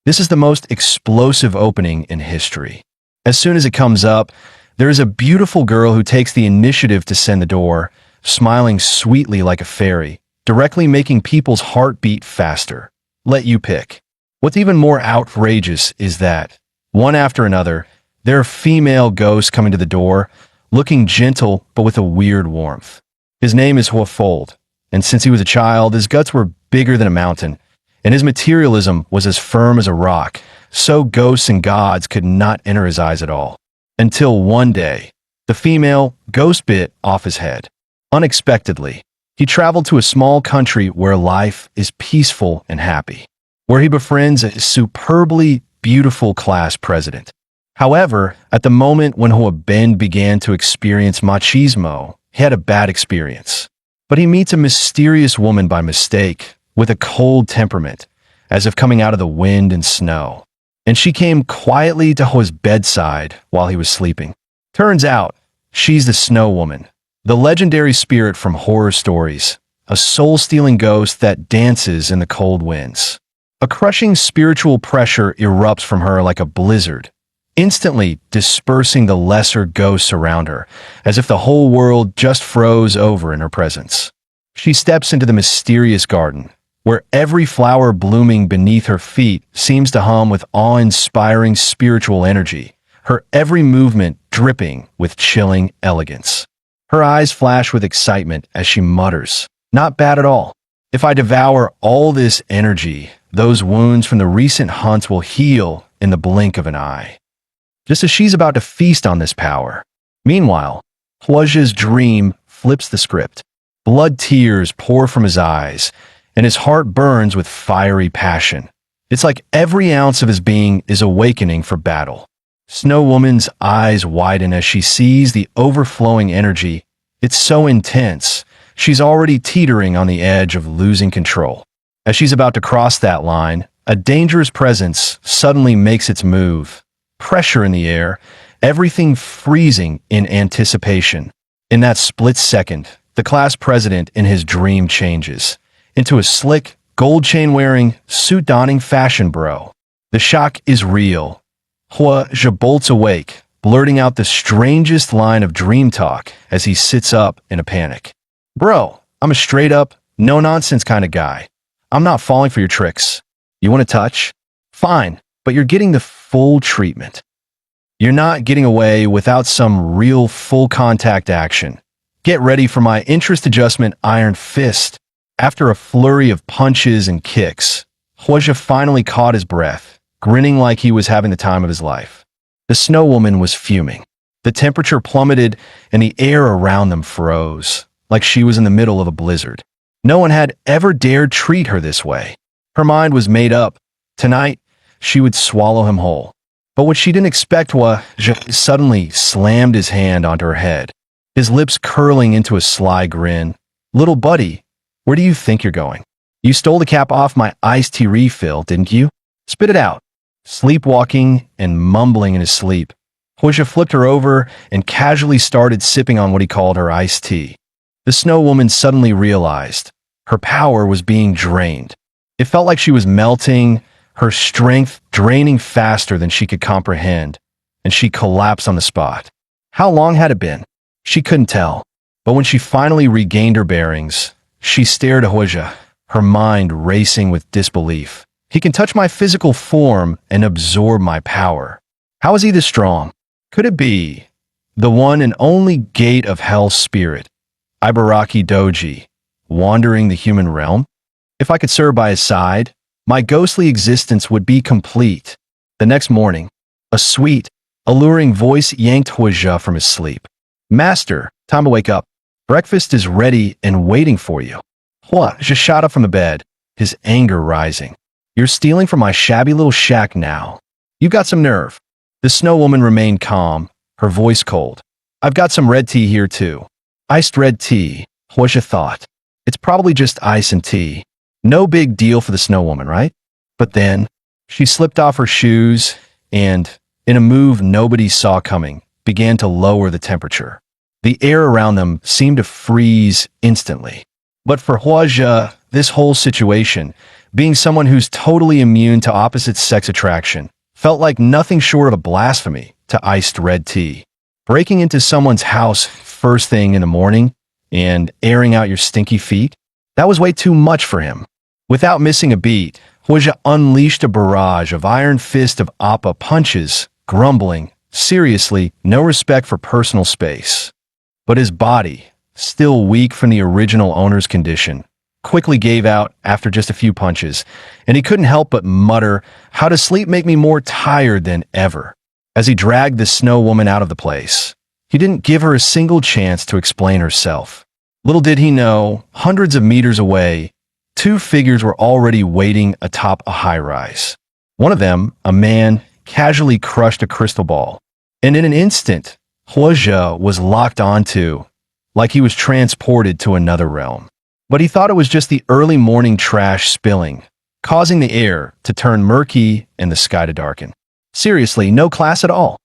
This is the most explosive opening in history. As soon as it comes up, there is a beautiful girl who takes the initiative to send the door, smiling sweetly like a fairy, directly making people's heart beat faster. Let you pick. What's even more outrageous is that, one after another, there are female ghosts coming to the door, looking gentle but with a weird warmth. His name is Huafold, and since he was a child, his guts were bigger than a mountain, and his materialism was as firm as a rock, so ghosts and gods could not enter his eyes at all. Until one day, the female ghost bit off his head. Unexpectedly, he traveled to a small country where life is peaceful and happy, where he befriends a superbly beautiful class president. However, at the moment when Huaben began to experience machismo, he had a bad experience. But he meets a mysterious woman by mistake, with a cold temperament, as if coming out of the wind and snow. And she came quietly to Hua's bedside while he was sleeping. Turns out, she's the Snow Woman, the legendary spirit from horror stories, a soul-stealing ghost that dances in the cold winds. A crushing spiritual pressure erupts from her like a blizzard, instantly dispersing the lesser ghosts around her, as if the whole world just froze over in her presence. She steps into the mysterious garden, where every flower blooming beneath her feet seems to hum with awe-inspiring spiritual energy, her every movement dripping with chilling elegance. Her eyes flash with excitement as she mutters, "Not bad at all. If I devour all this energy, those wounds from the recent hunts will heal in the blink of an eye." Just as she's about to feast on this power. Meanwhile, Huajia's dream flips the script. Blood tears pour from his eyes, and his heart burns with fiery passion. It's like every ounce of his being is awakening for battle. Snow Woman's eyes widen as she sees the overflowing energy. It's so intense, she's already teetering on the edge of losing control. As she's about to cross that line, a dangerous presence suddenly makes its move. Pressure in the air, everything freezing in anticipation. In that split second, the class president in his dream changes into a slick, gold chain-wearing, suit-donning fashion bro. The shock is real. Huaji bolts awake, blurting out the strangest line of dream talk as he sits up in a panic. "Bro, I'm a straight-up, no-nonsense kind of guy. I'm not falling for your tricks. You want to touch? Fine, but you're getting the full treatment. You're not getting away without some real full-contact action. Get ready for my interest adjustment iron fist." After a flurry of punches and kicks, Huaji finally caught his breath, grinning like he was having the time of his life. The Snow Woman was fuming. The temperature plummeted, and the air around them froze, like she was in the middle of a blizzard. No one had ever dared treat her this way. Her mind was made up. Tonight, she would swallow him whole. But what she didn't expect was suddenly slammed his hand onto her head, his lips curling into a sly grin. "Little buddy, where do you think you're going? You stole the cap off my iced tea refill, didn't you? Spit it out." Sleepwalking and mumbling in his sleep, Huaji flipped her over and casually started sipping on what he called her iced tea. The Snow Woman suddenly realized her power was being drained. It felt like she was melting, her strength draining faster than she could comprehend, and she collapsed on the spot. How long had it been? She couldn't tell. But when she finally regained her bearings, she stared at Huaji, her mind racing with disbelief. He can touch my physical form and absorb my power. How is he this strong? Could it be the one and only gate of hell's spirit, Ibaraki Doji, wandering the human realm? If I could serve by his side, my ghostly existence would be complete. The next morning, a sweet, alluring voice yanked Huaji from his sleep. "Master, time to wake up. Breakfast is ready and waiting for you." Huaji shot up from the bed, his anger rising. "You're stealing from my shabby little shack now. You've got some nerve." The Snow Woman remained calm, her voice cold. "I've got some red tea here too." Iced red tea, Huaji thought. It's probably just ice and tea. No big deal for the Snow Woman, right? But then, she slipped off her shoes and, in a move nobody saw coming, began to lower the temperature. The air around them seemed to freeze instantly. But for Huaji, this whole situation Being someone who's totally immune to opposite sex attraction felt like nothing short of a blasphemy to iced red tea. Breaking into someone's house first thing in the morning and airing out your stinky feet, that was way too much for him. Without missing a beat, Huoja unleashed a barrage of iron fist of Appa punches, grumbling, seriously, no respect for personal space. But his body, still weak from the original owner's condition, quickly gave out after just a few punches, and he couldn't help but mutter, "How does sleep make me more tired than ever?" As he dragged the snow woman out of the place. He didn't give her a single chance to explain herself. Little did he know, hundreds of meters away, two figures were already waiting atop a high-rise. One of them, a man, casually crushed a crystal ball. And in an instant, Huoja was locked onto, like he was transported to another realm. But he thought it was just the early morning trash spilling, causing the air to turn murky and the sky to darken. Seriously, no class at all.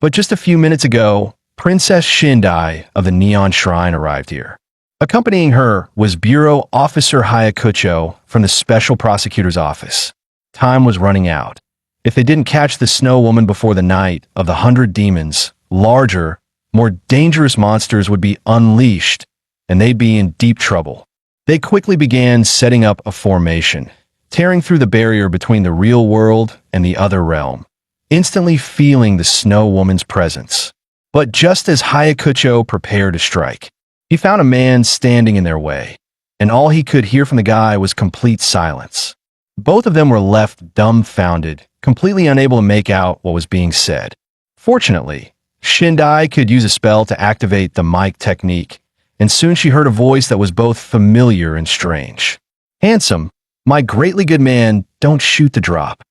But just a few minutes ago, Princess Shindai of the Neon Shrine arrived here. Accompanying her was Bureau Officer Hayakucho from the Special Prosecutor's Office. Time was running out. If they didn't catch the Snow Woman before the night of the 100 demons, larger, more dangerous monsters would be unleashed, and they'd be in deep trouble. They quickly began setting up a formation, tearing through the barrier between the real world and the other realm, instantly feeling the Snow Woman's presence. But just as Hayakucho prepared to strike, he found a man standing in their way, and all he could hear from the guy was complete silence. Both of them were left dumbfounded, completely unable to make out what was being said. Fortunately, Shindai could use a spell to activate the mic technique, and soon she heard a voice that was both familiar and strange. "Handsome, my greatly good man, don't shoot the drop."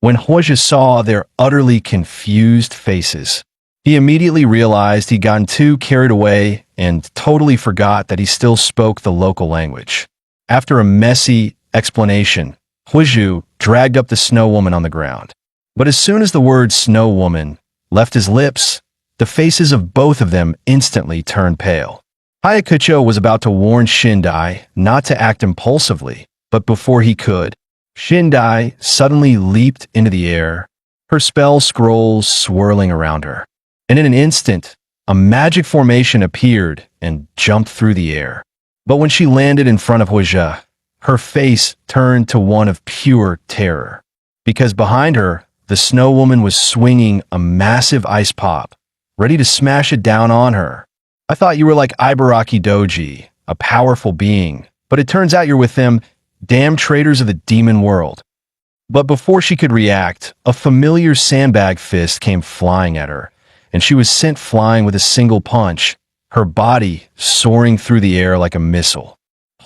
When Huoja saw their utterly confused faces, he immediately realized he'd gotten too carried away and totally forgot that he still spoke the local language. After a messy explanation, Huoju dragged up the Snow Woman on the ground. But as soon as the word Snow Woman left his lips, the faces of both of them instantly turned pale. Hayakucho was about to warn Shindai not to act impulsively, but before he could, Shindai suddenly leaped into the air, her spell scrolls swirling around her. And in an instant, a magic formation appeared and jumped through the air. But when she landed in front of Huoja, her face turned to one of pure terror. Because behind her, the Snow Woman was swinging a massive ice pop, ready to smash it down on her. "I thought you were like Ibaraki Doji, a powerful being, but it turns out you're with them damn traitors of the demon world." But before she could react, a familiar sandbag fist came flying at her, and she was sent flying with a single punch, her body soaring through the air like a missile.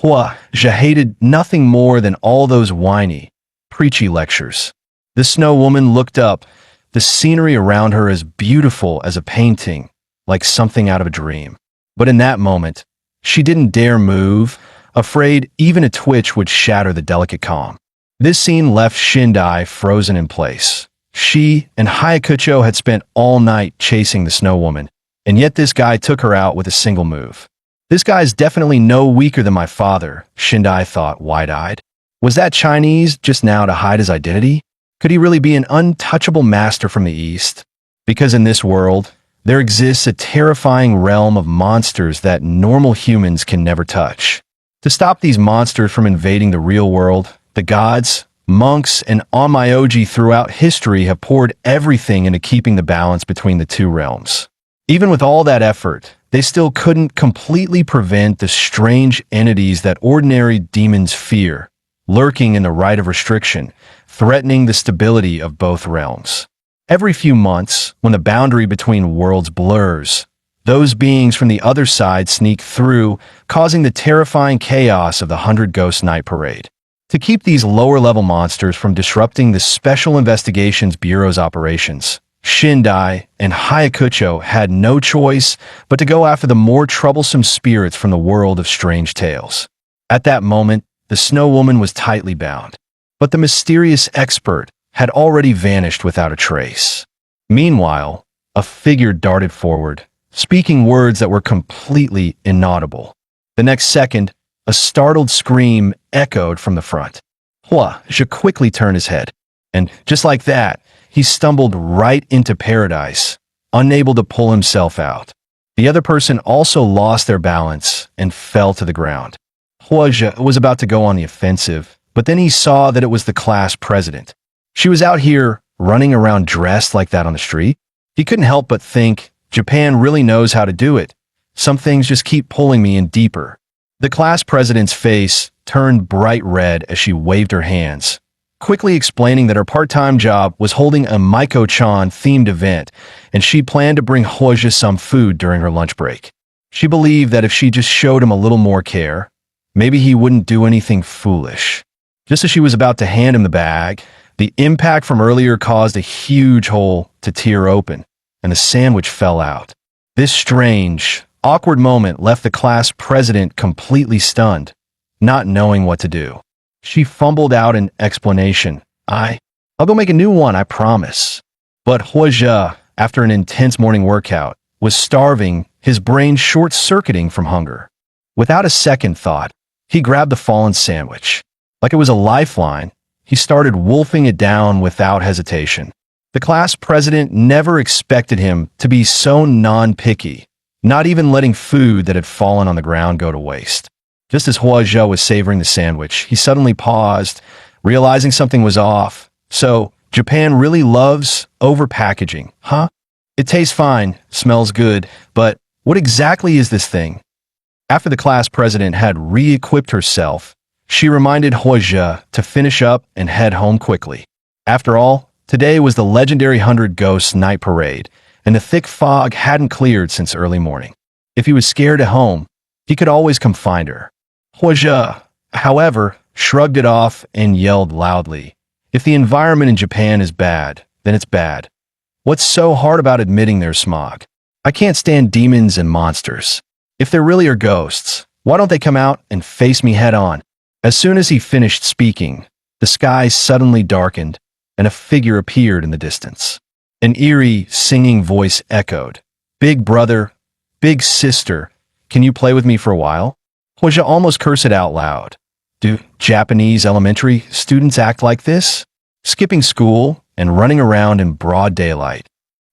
Huoja hated nothing more than all those whiny, preachy lectures. The Snow Woman looked up, the scenery around her as beautiful as a painting, like something out of a dream. But in that moment, she didn't dare move, afraid even a twitch would shatter the delicate calm. This scene left Shindai frozen in place. She and Hayakucho had spent all night chasing the Snow Woman, and yet this guy took her out with a single move. This guy's definitely no weaker than my father, Shindai thought wide-eyed. Was that Chinese just now to hide his identity? Could he really be an untouchable master from the East? Because in this world, there exists a terrifying realm of monsters that normal humans can never touch. To stop these monsters from invading the real world, the gods, monks, and onmyoji throughout history have poured everything into keeping the balance between the two realms. Even with all that effort, they still couldn't completely prevent the strange entities that ordinary demons fear, lurking in the rite of restriction, threatening the stability of both realms. Every few months, when the boundary between worlds blurs, those beings from the other side sneak through, causing the terrifying chaos of the 100 Ghost Night Parade. To keep these lower-level monsters from disrupting the Special Investigations Bureau's operations, Shindai and Hayakucho had no choice but to go after the more troublesome spirits from the world of strange tales. At that moment, the Snow Woman was tightly bound, but the mysterious expert had already vanished without a trace. Meanwhile, a figure darted forward, speaking words that were completely inaudible. The next second, a startled scream echoed from the front. Huozhi quickly turned his head, and just like that, he stumbled right into paradise, unable to pull himself out. The other person also lost their balance and fell to the ground. Huozhi was about to go on the offensive, but then he saw that it was the class president. She was out here running around dressed like that on the street. He couldn't help but think, Japan really knows how to do it. Some things just keep pulling me in deeper. The class president's face turned bright red as she waved her hands, quickly explaining that her part-time job was holding a Maiko-chan themed event, and she planned to bring Huozhi some food during her lunch break. She believed that if she just showed him a little more care, maybe he wouldn't do anything foolish. Just as she was about to hand him the bag, the impact from earlier caused a huge hole to tear open, and the sandwich fell out. This strange, awkward moment left the class president completely stunned, not knowing what to do. She fumbled out an explanation. I'll go make a new one, I promise. But Huozhi, after an intense morning workout, was starving, his brain short-circuiting from hunger. Without a second thought, he grabbed the fallen sandwich. Like it was a lifeline, he started wolfing it down without hesitation. The class president never expected him to be so non-picky, not even letting food that had fallen on the ground go to waste. Just as Huozhi was savoring the sandwich, he suddenly paused, realizing something was off. So, Japan really loves overpackaging, huh? It tastes fine, smells good, but what exactly is this thing? After the class president had re-equipped herself, she reminded Huozhi to finish up and head home quickly. After all, today was the legendary 100 Ghosts Night Parade, and the thick fog hadn't cleared since early morning. If he was scared at home, he could always come find her. Huozhi, however, shrugged it off and yelled loudly, "If the environment in Japan is bad, then it's bad. What's so hard about admitting there's smog? I can't stand demons and monsters. If there really are ghosts, why don't they come out and face me head on?" As soon as he finished speaking, the sky suddenly darkened, and a figure appeared in the distance. An eerie, singing voice echoed, "Big brother, big sister, can you play with me for a while?" Huozhi almost cursed it out loud. Do Japanese elementary students act like this? Skipping school and running around in broad daylight.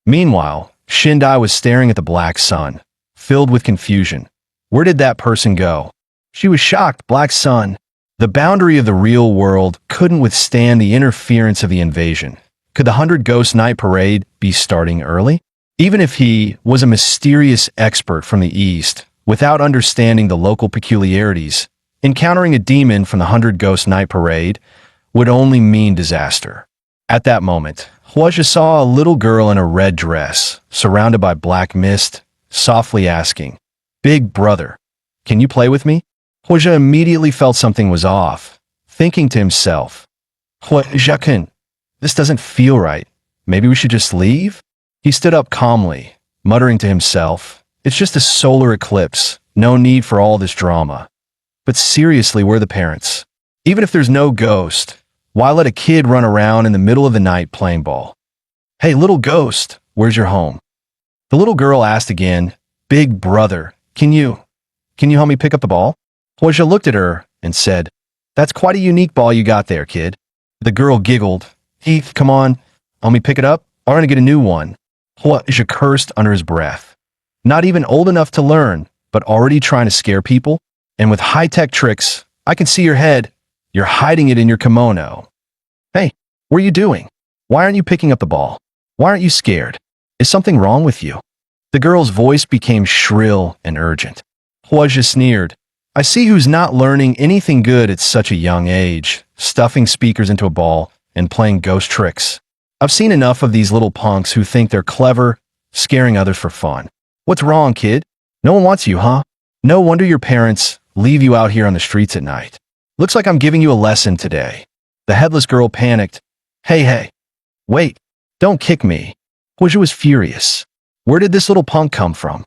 Meanwhile, Shindai was staring at the black sun, filled with confusion. Where did that person go? She was shocked. Black sun. The boundary of the real world couldn't withstand the interference of the invasion. Could the 100 Ghost Night Parade be starting early? Even if he was a mysterious expert from the East, without understanding the local peculiarities, encountering a demon from the 100 Ghost Night Parade would only mean disaster. At that moment, Huozhi saw a little girl in a red dress, surrounded by black mist, softly asking, "Big brother, can you play with me?" Huozhi immediately felt something was off, thinking to himself, "Huozhi-kun, this doesn't feel right. Maybe we should just leave?" He stood up calmly, muttering to himself, "It's just a solar eclipse, no need for all this drama." But seriously, where are the parents? Even if there's no ghost, why let a kid run around in the middle of the night playing ball? "Hey, little ghost, where's your home?" The little girl asked again, "Big brother, can you help me pick up the ball?" Huozhi looked at her and said, "That's quite a unique ball you got there, kid." The girl giggled. "Heath, come on, help me pick it up. I'm gonna get a new one." Huozhi cursed under his breath. Not even old enough to learn, but already trying to scare people? And with high-tech tricks, I can see your head. You're hiding it in your kimono. Hey, what are you doing? Why aren't you picking up the ball? Why aren't you scared? Is something wrong with you? The girl's voice became shrill and urgent. Huozhi sneered. "I see who's not learning anything good at such a young age, stuffing speakers into a ball and playing ghost tricks. I've seen enough of these little punks who think they're clever, scaring others for fun. What's wrong, kid? No one wants you, huh? No wonder your parents leave you out here on the streets at night. Looks like I'm giving you a lesson today." The headless girl panicked. Hey, wait, don't kick me." Huozhi was furious. Where did this little punk come from?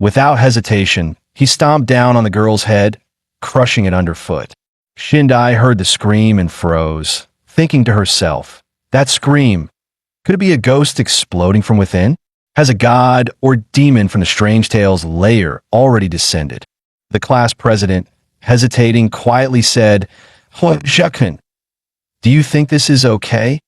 Without hesitation, he stomped down on the girl's head, crushing it underfoot. Shindai heard the scream and froze, thinking to herself, that scream, could it be a ghost exploding from within? Has a god or demon from the Strange Tales lair already descended? The class president, hesitating, quietly said, "Huozhi-kun, Do you think this is okay?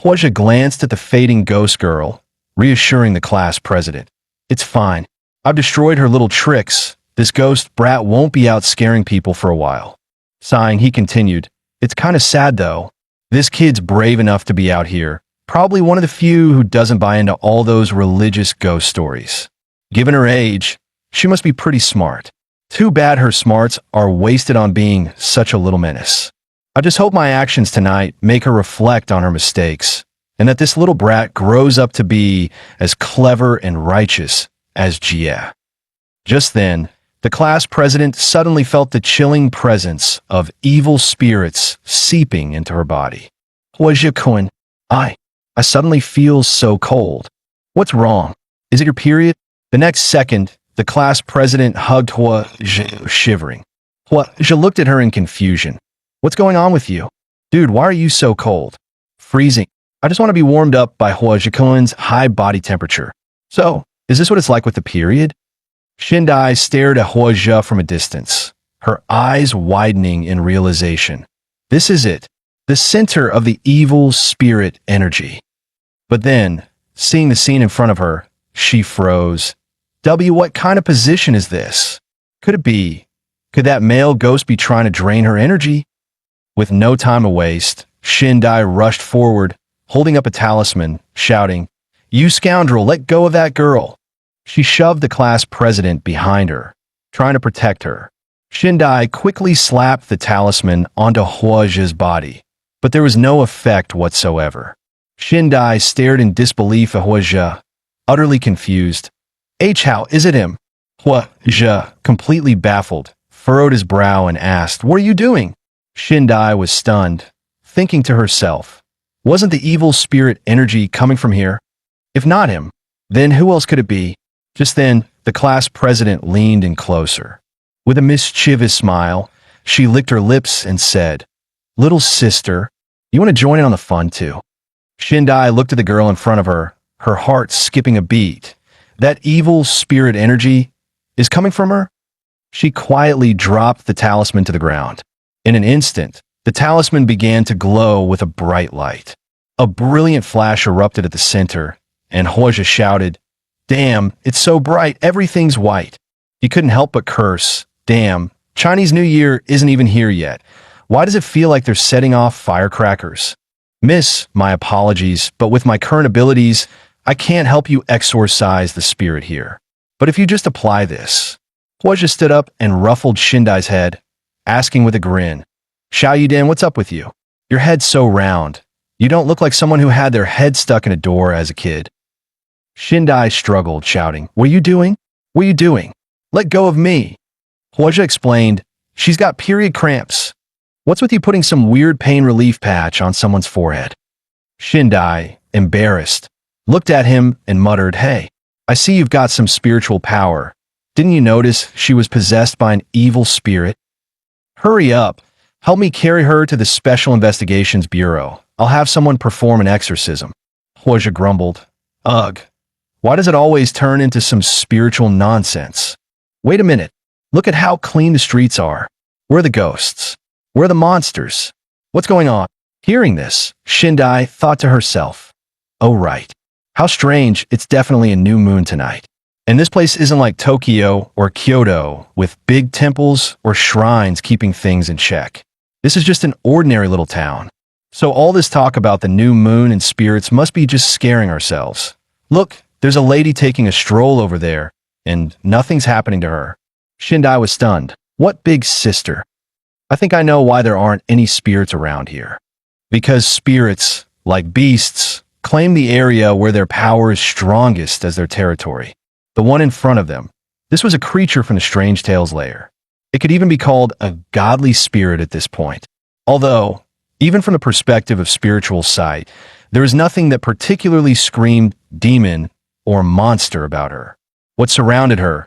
Huaja glanced at the fading ghost girl, reassuring the class president. It's fine. I've destroyed her little tricks. This ghost brat won't be out scaring people for a while. Sighing, he continued, it's kind of sad though. This kid's brave enough to be out here. Probably one of the few who doesn't buy into all those religious ghost stories. Given her age, she must be pretty smart. Too bad her smarts are wasted on being such a little menace. I just hope my actions tonight make her reflect on her mistakes, and that this little brat grows up to be as clever and righteous as Jia. Just then, the class president suddenly felt the chilling presence of evil spirits seeping into her body. Huajiakun, I suddenly feel so cold. What's wrong? Is it your period? The next second, the class president hugged Hua Zhe, shivering. Hua Zhe looked at her in confusion. What's going on with you? Dude, why are you so cold? Freezing. I just want to be warmed up by Hua Zhekun's high body temperature. So, is this what it's like with the period? Shindai stared at Hua Zhe from a distance, her eyes widening in realization. This is it, the center of the evil spirit energy. But then, seeing the scene in front of her, she froze. What kind of position is this? Could it be? Could that male ghost be trying to drain her energy? With no time to waste, Shindai rushed forward, holding up a talisman, shouting, You scoundrel, let go of that girl. She shoved the class president behind her, trying to protect her. Shindai quickly slapped the talisman onto Hua Zhe's body, but there was no effect whatsoever. Shindai stared in disbelief at Hua Zhe, utterly confused. How is it him? Hua Zhe, completely baffled, furrowed his brow and asked, What are you doing? Shindai was stunned, thinking to herself, wasn't the evil spirit energy coming from here? If not him, then who else could it be? Just then, the class president leaned in closer. With a mischievous smile, she licked her lips and said, Little sister, you want to join in on the fun too? Shindai looked at the girl in front of her, her heart skipping a beat. That evil spirit energy is coming from her? She quietly dropped the talisman to the ground. In an instant, the talisman began to glow with a bright light. A brilliant flash erupted at the center, and Hua Zhe shouted, Damn, it's so bright, everything's white. He couldn't help but curse. Damn, Chinese New Year isn't even here yet. Why does it feel like they're setting off firecrackers? Miss, my apologies, but with my current abilities, I can't help you exorcise the spirit here. But if you just apply this. Hua Zhe stood up and ruffled Shindai's head, asking with a grin, Xiao Yudin, what's up with you? Your head's so round. You don't look like someone who had their head stuck in a door as a kid. Shindai struggled, shouting, What are you doing? What are you doing? Let go of me. Hua Zhe explained, She's got period cramps. What's with you putting some weird pain relief patch on someone's forehead? Shindai, embarrassed, looked at him and muttered, Hey, I see you've got some spiritual power. Didn't you notice she was possessed by an evil spirit? Hurry up. Help me carry her to the Special Investigations Bureau. I'll have someone perform an exorcism. Hua Zhe grumbled. Ugh. Why does it always turn into some spiritual nonsense? Wait a minute. Look at how clean the streets are. Where are the ghosts? Where are the monsters? What's going on? Hearing this, Shindai thought to herself, Oh right. How strange, it's definitely a new moon tonight. And this place isn't like Tokyo or Kyoto with big temples or shrines keeping things in check. This is just an ordinary little town. So all this talk about the new moon and spirits must be just scaring ourselves. Look, there's a lady taking a stroll over there, and nothing's happening to her. Shindai was stunned. What big sister? I think I know why there aren't any spirits around here. Because spirits, like beasts, claim the area where their power is strongest as their territory. The one in front of them. This was a creature from the Strange Tales lair. It could even be called a godly spirit at this point. Although, even from the perspective of spiritual sight, there is nothing that particularly screamed demon or monster about her. What surrounded her,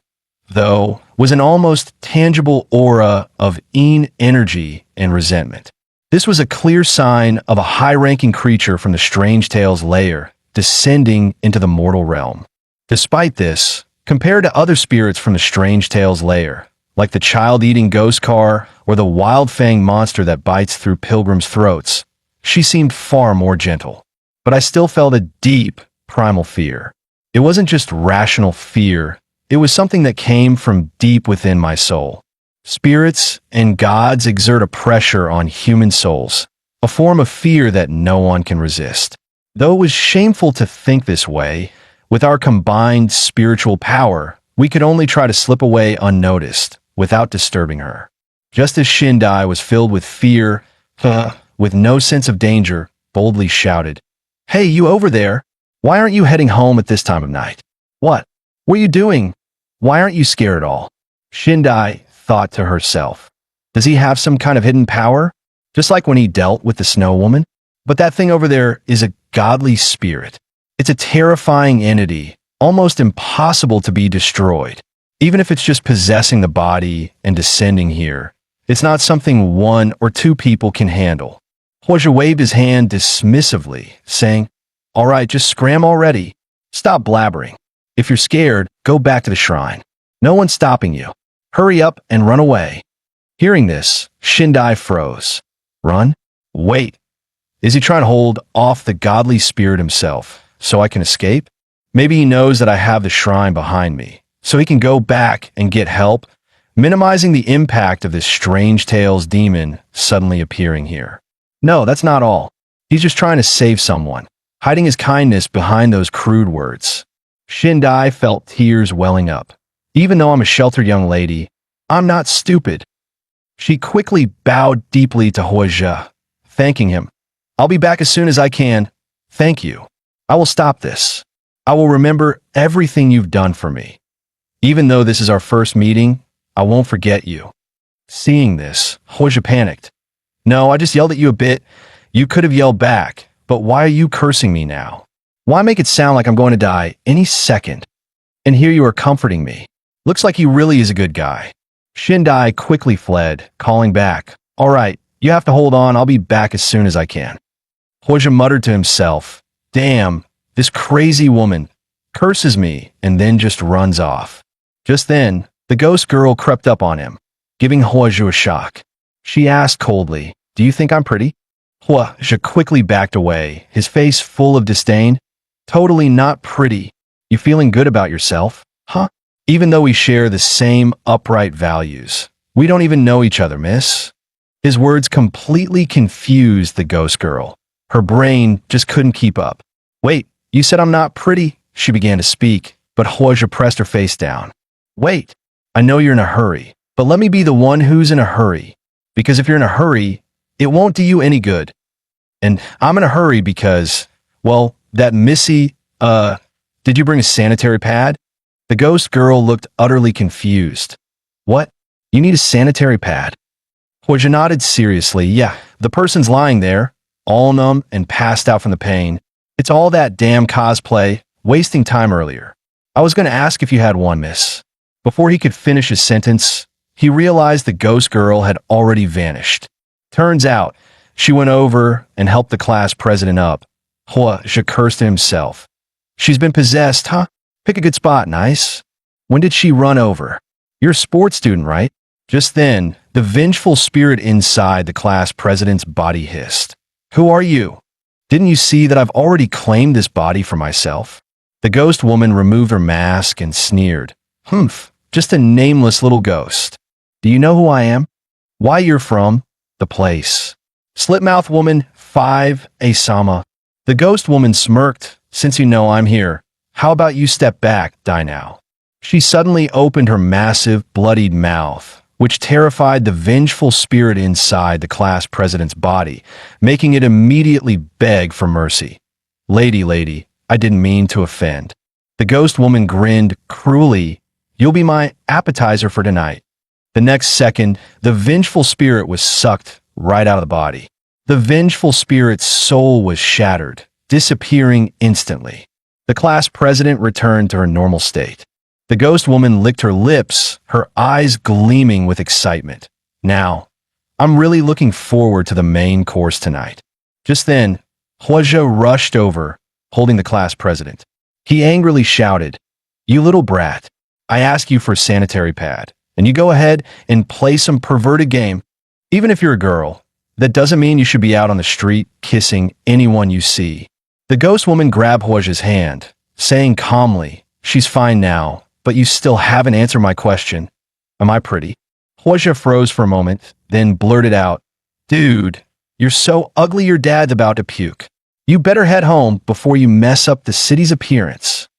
though, was an almost tangible aura of energy and resentment. This was a clear sign of a high-ranking creature from the Strange Tales lair descending into the mortal realm. Despite this, compared to other spirits from the Strange Tales lair, like the child-eating ghost car or the wild-fang monster that bites through pilgrims' throats, she seemed far more gentle. But I still felt a deep, primal fear. It wasn't just rational fear, it was something that came from deep within my soul. Spirits and gods exert a pressure on human souls, a form of fear that no one can resist. Though it was shameful to think this way, with our combined spiritual power, we could only try to slip away unnoticed, without disturbing her. Just as Shindai was filled with fear, with no sense of danger, boldly shouted, "Hey, you over there! Why aren't you heading home at this time of night? What? What are you doing? Why aren't you scared at all?" Shindai thought to herself, does he have some kind of hidden power? Just like when he dealt with the snow woman? But that thing over there is a godly spirit. It's a terrifying entity, almost impossible to be destroyed. Even if it's just possessing the body and descending here, it's not something one or two people can handle. Huozhi waved his hand dismissively, saying, "All right, just scram already. Stop blabbering. If you're scared, go back to the shrine. No one's stopping you. Hurry up and run away." Hearing this, Shindai froze. Run? Wait. Is he trying to hold off the godly spirit himself so I can escape? Maybe he knows that I have the shrine behind me, so he can go back and get help, minimizing the impact of this strange tales demon suddenly appearing here. No, that's not all. He's just trying to save someone, hiding his kindness behind those crude words. Shindai felt tears welling up. Even though I'm a sheltered young lady, I'm not stupid. She quickly bowed deeply to Huozhi, thanking him. "I'll be back as soon as I can. Thank you. I will stop this. I will remember everything you've done for me. Even though this is our first meeting, I won't forget you." Seeing this, Huozhi panicked. "No, I just yelled at you a bit. You could have yelled back, but why are you cursing me now? Why make it sound like I'm going to die any second? And here you are comforting me. Looks like he really is a good guy." Shindai quickly fled, calling back, "All right, you have to hold on. I'll be back as soon as I can." Huozhi muttered to himself, "Damn, this crazy woman curses me and then just runs off." Just then, the ghost girl crept up on him, giving Huozhi a shock. She asked coldly, "Do you think I'm pretty?" Huozhi quickly backed away, his face full of disdain. "Totally not pretty. You feeling good about yourself? Huh? Even though we share the same upright values, we don't even know each other, miss." His words completely confused the ghost girl. Her brain just couldn't keep up. "Wait, you said I'm not pretty?" She began to speak, but Huozhi pressed her face down. "Wait, I know you're in a hurry, but let me be the one who's in a hurry. Because if you're in a hurry, it won't do you any good. And I'm in a hurry because, well, that Missy, did you bring a sanitary pad?" The ghost girl looked utterly confused. "What? You need a sanitary pad?" Huozhi nodded seriously. "Yeah, the person's lying there, all numb and passed out from the pain. It's all that damn cosplay, wasting time earlier. I was going to ask if you had one, miss." Before he could finish his sentence, he realized the ghost girl had already vanished. Turns out, she went over and helped the class president up. Huozhi cursed to himself. "She's been possessed, huh? Pick a good spot, nice. When did she run over? You're a sports student, right?" Just then, the vengeful spirit inside the class president's body hissed. "Who are you? Didn't you see that I've already claimed this body for myself?" The ghost woman removed her mask and sneered. "Humph, just a nameless little ghost. Do you know who I am? Why you're from? The place. Slipmouth woman 5 Asama." The ghost woman smirked. "Since you know I'm here, how about you step back, die now?" She suddenly opened her massive, bloodied mouth, which terrified the vengeful spirit inside the class president's body, making it immediately beg for mercy. Lady, I didn't mean to offend." The ghost woman grinned cruelly. "You'll be my appetizer for tonight." The next second, the vengeful spirit was sucked right out of the body. The vengeful spirit's soul was shattered, disappearing instantly. The class president returned to her normal state. The ghost woman licked her lips, her eyes gleaming with excitement. "Now, I'm really looking forward to the main course tonight." Just then, Huozhi rushed over, holding the class president. He angrily shouted, "You little brat, I ask you for a sanitary pad, and you go ahead and play some perverted game. Even if you're a girl, That doesn't mean you should be out on the street kissing anyone you see. The ghost woman grabbed Hua's hand, saying calmly, "She's fine now, but you still haven't answered my question. Am I pretty?" Hua froze for a moment, then blurted out, "Dude, you're so ugly your dad's about to puke. You better head home before you mess up the city's appearance."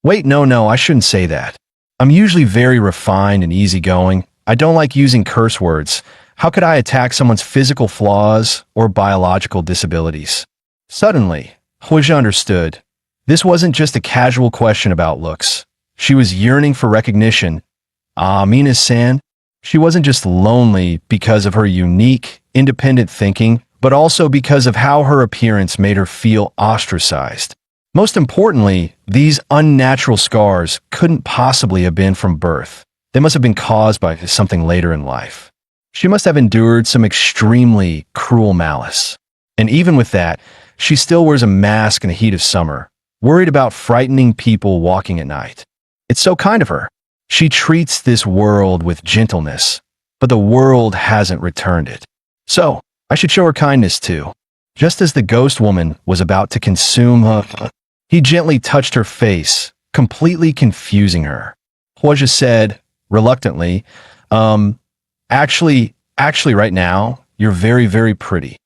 Wait, no, I shouldn't say that. I'm usually very refined and easygoing. I don't like using curse words. How could I attack someone's physical flaws or biological disabilities? Suddenly, Hua understood. This wasn't just a casual question about looks. She was yearning for recognition. Mina-san, she wasn't just lonely because of her unique, independent thinking, but also because of how her appearance made her feel ostracized. Most importantly, these unnatural scars couldn't possibly have been from birth. They must have been caused by something later in life. She must have endured some extremely cruel malice. And even with that, she still wears a mask in the heat of summer, worried about frightening people walking at night. It's so kind of her. She treats this world with gentleness, but the world hasn't returned it. So, I should show her kindness too. Just as the ghost woman was about to consume her, he gently touched her face, completely confusing her. Hua said, reluctantly, actually, right now, you're very, very pretty.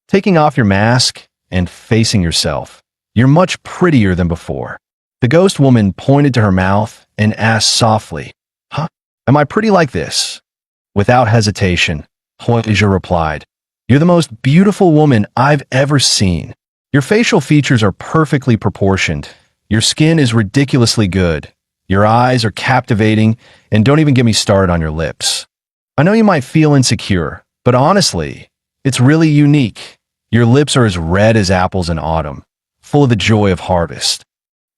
Taking off your mask and facing yourself, you're much prettier than before." The ghost woman pointed to her mouth and asked softly, "Huh? Am I pretty like this?" Without hesitation, Hua replied, "You're the most beautiful woman I've ever seen. Your facial features are perfectly proportioned. Your skin is ridiculously good. Your eyes are captivating, and don't even get me started on your lips. I know you might feel insecure, but honestly, it's really unique. Your lips are as red as apples in autumn, full of the joy of harvest.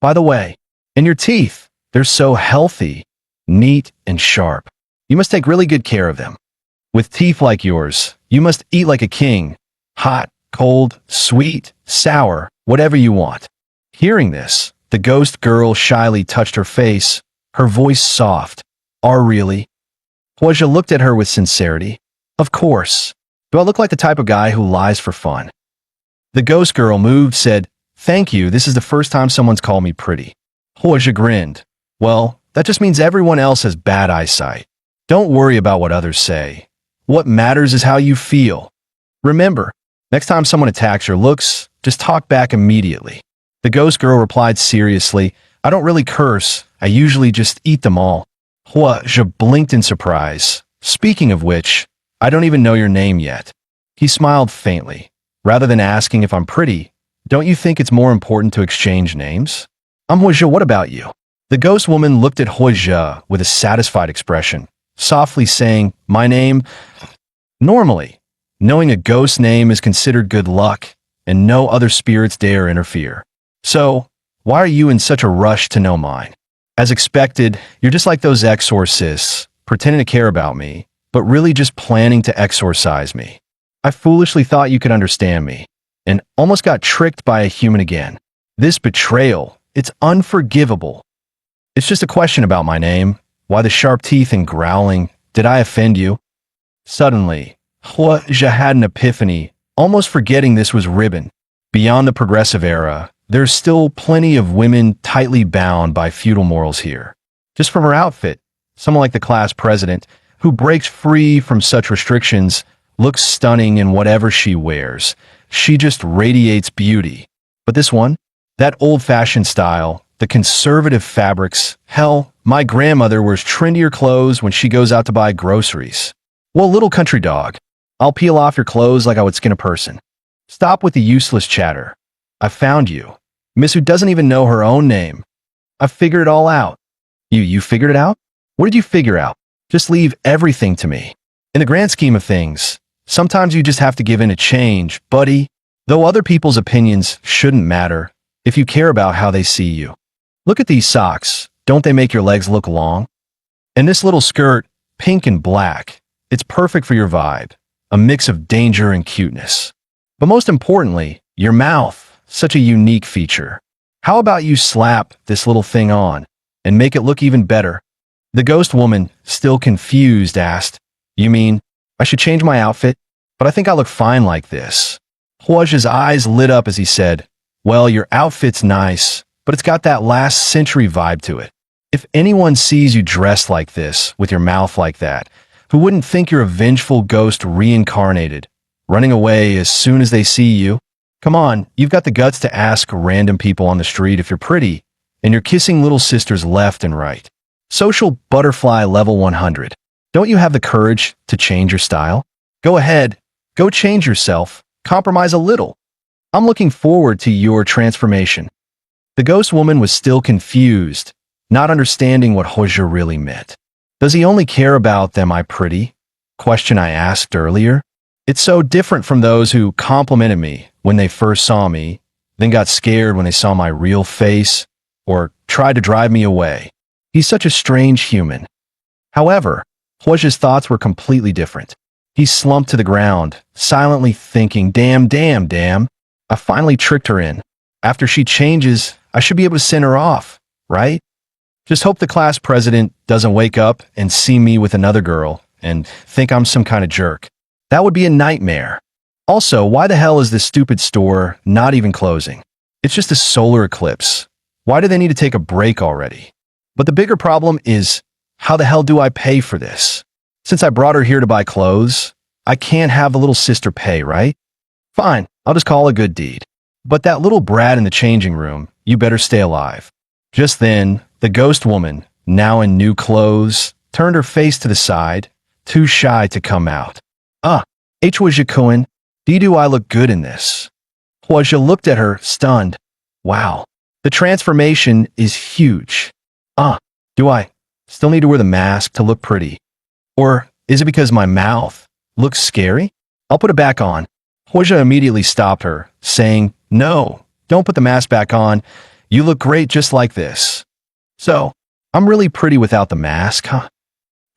By the way, and your teeth, they're so healthy, neat, and sharp. You must take really good care of them. With teeth like yours, you must eat like a king. Hot, cold, sweet, sour, whatever you want." Hearing this, the ghost girl shyly touched her face, her voice soft. "Are really?" Hua looked at her with sincerity. "Of course. Do I look like the type of guy who lies for fun?" The ghost girl moved, said, "Thank you, this is the first time someone's called me pretty." Hua grinned. "Well, that just means everyone else has bad eyesight. Don't worry about what others say. What matters is how you feel. Remember, next time someone attacks your looks, just talk back immediately." The ghost girl replied seriously, "I don't really curse. I usually just eat them all." Hua blinked in surprise. "Speaking of which, I don't even know your name yet." He smiled faintly. "Rather than asking if I'm pretty, don't you think it's more important to exchange names?" "I'm Hua, what about you?" The ghost woman looked at Hua with a satisfied expression, softly saying, "My name..." Normally, knowing a ghost name is considered good luck, and no other spirits dare interfere. So, why are you in such a rush to know mine? As expected, you're just like those exorcists, pretending to care about me, but really just planning to exorcise me. I foolishly thought you could understand me, and almost got tricked by a human again. This betrayal, it's unforgivable. It's just a question about my name. Why the sharp teeth and growling? Did I offend you?" Suddenly, Hua had an epiphany, almost forgetting this was Ribbon. Beyond the progressive era, there's still plenty of women tightly bound by feudal morals here. Just from her outfit, someone like the class president, who breaks free from such restrictions, looks stunning in whatever she wears. She just radiates beauty. But this one, that old-fashioned style, the conservative fabrics, hell, my grandmother wears trendier clothes when she goes out to buy groceries. Well, little country dog, I'll peel off your clothes like I would skin a person. Stop with the useless chatter. I found you. Miss who doesn't even know her own name. I figured it all out. You figured it out? What did you figure out? Just leave everything to me. In the grand scheme of things, sometimes you just have to give in a change, buddy. Though other people's opinions shouldn't matter, if you care about how they see you. Look at these socks. Don't they make your legs look long? And this little skirt, pink and black. It's perfect for your vibe. A mix of danger and cuteness. But most importantly, your mouth. Such a unique feature. How about you slap this little thing on and make it look even better?" The ghost woman, still confused, asked, "You mean I should change my outfit?" but I think I look fine like this. Huozhe's eyes lit up as he said, well, your outfit's nice, but it's got that last century vibe to it. If anyone sees you dressed like this, with your mouth like that, who wouldn't think you're a vengeful ghost reincarnated, running away as soon as they see you? Come on, you've got the guts to ask random people on the street if you're pretty, and you're kissing little sisters left and right. Social butterfly level 100. Don't you have the courage to change your style? Go ahead, go change yourself, compromise a little. I'm looking forward to your transformation. The ghost woman was still confused, not understanding what Huozhe really meant. Does he only care about am I pretty? Question I asked earlier. It's so different from those who complimented me when they first saw me, then got scared when they saw my real face, or tried to drive me away. He's such a strange human. However, Huozhe's thoughts were completely different. He slumped to the ground, silently thinking, damn. I finally tricked her in. After she changes, I should be able to send her off, right? Just hope the class president doesn't wake up and see me with another girl and think I'm some kind of jerk. That would be a nightmare. Also, why the hell is this stupid store not even closing? It's just a solar eclipse. Why do they need to take a break already? But the bigger problem is, how the hell do I pay for this? Since I brought her here to buy clothes, I can't have the little sister pay, right? Fine, I'll just call a good deed. But that little brat in the changing room, you better stay alive. Just then, the ghost woman, now in new clothes, turned her face to the side, too shy to come out. Huozhe-kun, do I look good in this? Huozhe looked at her, stunned. Wow, the transformation is huge. Do I still need to wear the mask to look pretty? Or is it because my mouth looks scary? I'll put it back on. Huozhe immediately stopped her, saying, no, don't put the mask back on. You look great just like this. So, I'm really pretty without the mask, huh?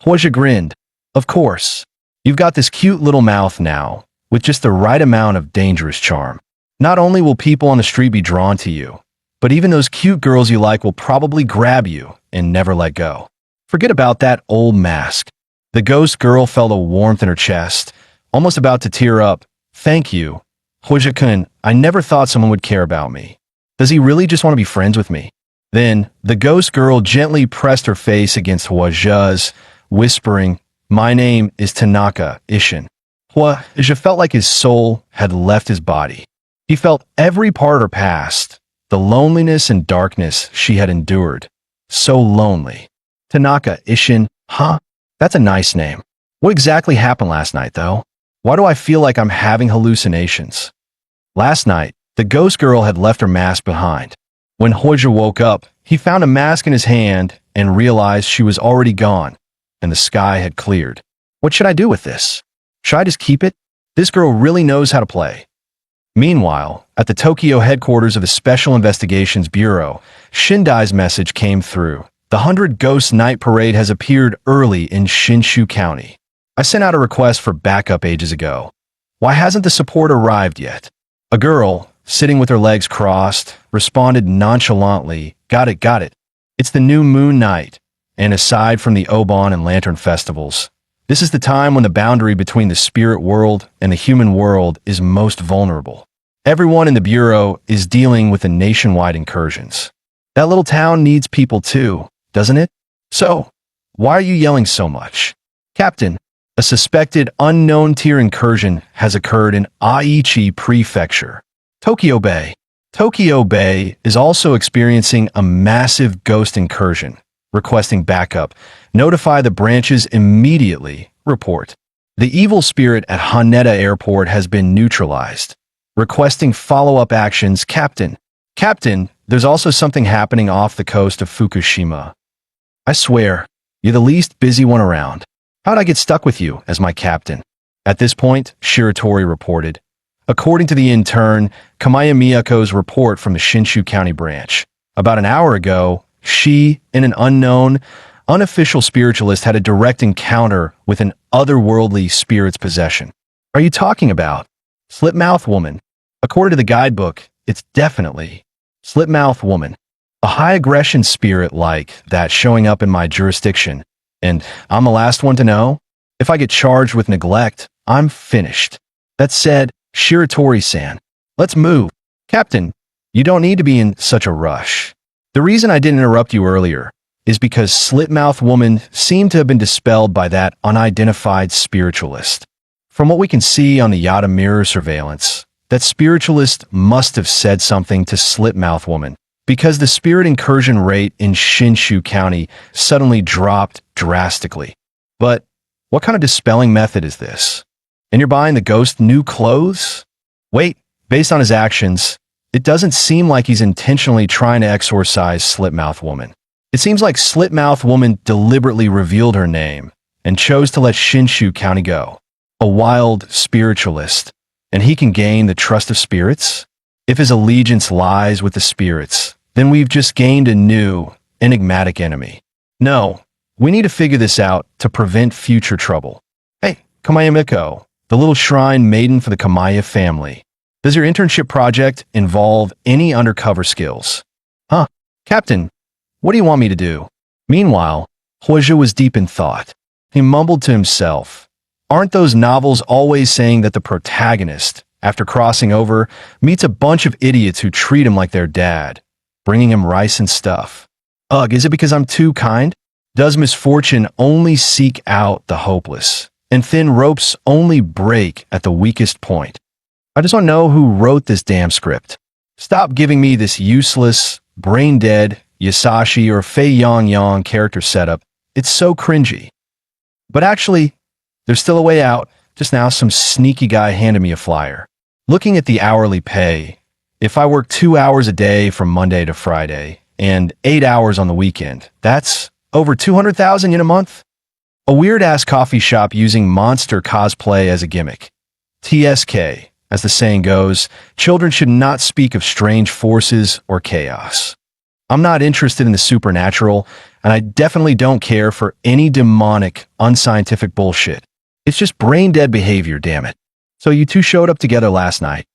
Huozhe grinned. Of course. You've got this cute little mouth now, with just the right amount of dangerous charm. Not only will people on the street be drawn to you, but even those cute girls you like will probably grab you and never let go. Forget about that old mask. The ghost girl felt a warmth in her chest, almost about to tear up. Thank you. Huozhe-kun, I never thought someone would care about me. Does he really just want to be friends with me? Then, the ghost girl gently pressed her face against Huozhe's, whispering, my name is Tanaka Ishin. Huozhe felt like his soul had left his body. He felt every part of her past, the loneliness and darkness she had endured. So lonely. Tanaka Ishin, huh? That's a nice name. What exactly happened last night, though? Why do I feel like I'm having hallucinations? Last night, the ghost girl had left her mask behind. When Huozhe woke up, he found a mask in his hand and realized she was already gone, and the sky had cleared. What should I do with this? Should I just keep it? This girl really knows how to play. Meanwhile, at the Tokyo headquarters of the Special Investigations Bureau, Shindai's message came through. The 100 Ghost Night Parade has appeared early in Shinshu County. I sent out a request for backup ages ago. Why hasn't the support arrived yet? A girl, sitting with her legs crossed, responded nonchalantly, got it. It's the new moon night, and aside from the Obon and Lantern festivals, this is the time when the boundary between the spirit world and the human world is most vulnerable. Everyone in the Bureau is dealing with the nationwide incursions. That little town needs people too, doesn't it? So, why are you yelling so much? Captain, a suspected unknown tier incursion has occurred in Aichi Prefecture, Tokyo Bay. Tokyo Bay is also experiencing a massive ghost incursion, requesting backup. Notify the branches immediately. Report. The evil spirit at Haneda Airport has been neutralized. Requesting follow-up actions. Captain, there's also something happening off the coast of Fukushima. I swear, you're the least busy one around. How'd I get stuck with you as my captain? At this point, Shiratori reported. According to the intern, Kamaya Miyako's report from the Shinshu County branch, about an hour ago, she and an unknown, unofficial spiritualist had a direct encounter with an otherworldly spirit's possession. Are you talking about Slipmouth Woman? According to the guidebook, it's definitely Slipmouth Woman. A high aggression spirit like that showing up in my jurisdiction. And I'm the last one to know? If I get charged with neglect, I'm finished. That said, Shiratori-san, let's move. Captain, you don't need to be in such a rush. The reason I didn't interrupt you earlier is because Slitmouth Woman seemed to have been dispelled by that unidentified spiritualist. From what we can see on the Yada mirror surveillance, that spiritualist must have said something to Slitmouth Woman, because the spirit incursion rate in Shinshu County suddenly dropped drastically. But what kind of dispelling method is this? And you're buying the ghost new clothes? Wait, based on his actions, it doesn't seem like he's intentionally trying to exorcise Slitmouth Woman. It seems like Slitmouth Woman deliberately revealed her name and chose to let Shinshu County go. A wild spiritualist, and he can gain the trust of spirits? If his allegiance lies with the spirits, then we've just gained a new, enigmatic enemy. No, we need to figure this out to prevent future trouble. Hey, Kamaya Miko, the little shrine maiden for the Kamaya family. Does your internship project involve any undercover skills? Huh, Captain, what do you want me to do? Meanwhile, Huozhi was deep in thought. He mumbled to himself, aren't those novels always saying that the protagonist, after crossing over, meets a bunch of idiots who treat him like their dad, bringing him rice and stuff? Ugh, is it because I'm too kind? Does misfortune only seek out the hopeless, and thin ropes only break at the weakest point? I just want to know who wrote this damn script. Stop giving me this useless, brain-dead, Yasashi or Fei Yang character setup. It's so cringy. But actually, there's still a way out. Just now, some sneaky guy handed me a flyer. Looking at the hourly pay, if I work 2 hours a day from Monday to Friday and 8 hours on the weekend, that's over 200,000 in a month. A weird-ass coffee shop using monster cosplay as a gimmick. TSK, as the saying goes, children should not speak of strange forces or chaos. I'm not interested in the supernatural, and I definitely don't care for any demonic, unscientific bullshit. It's just brain-dead behavior, damn it. So you two showed up together last night.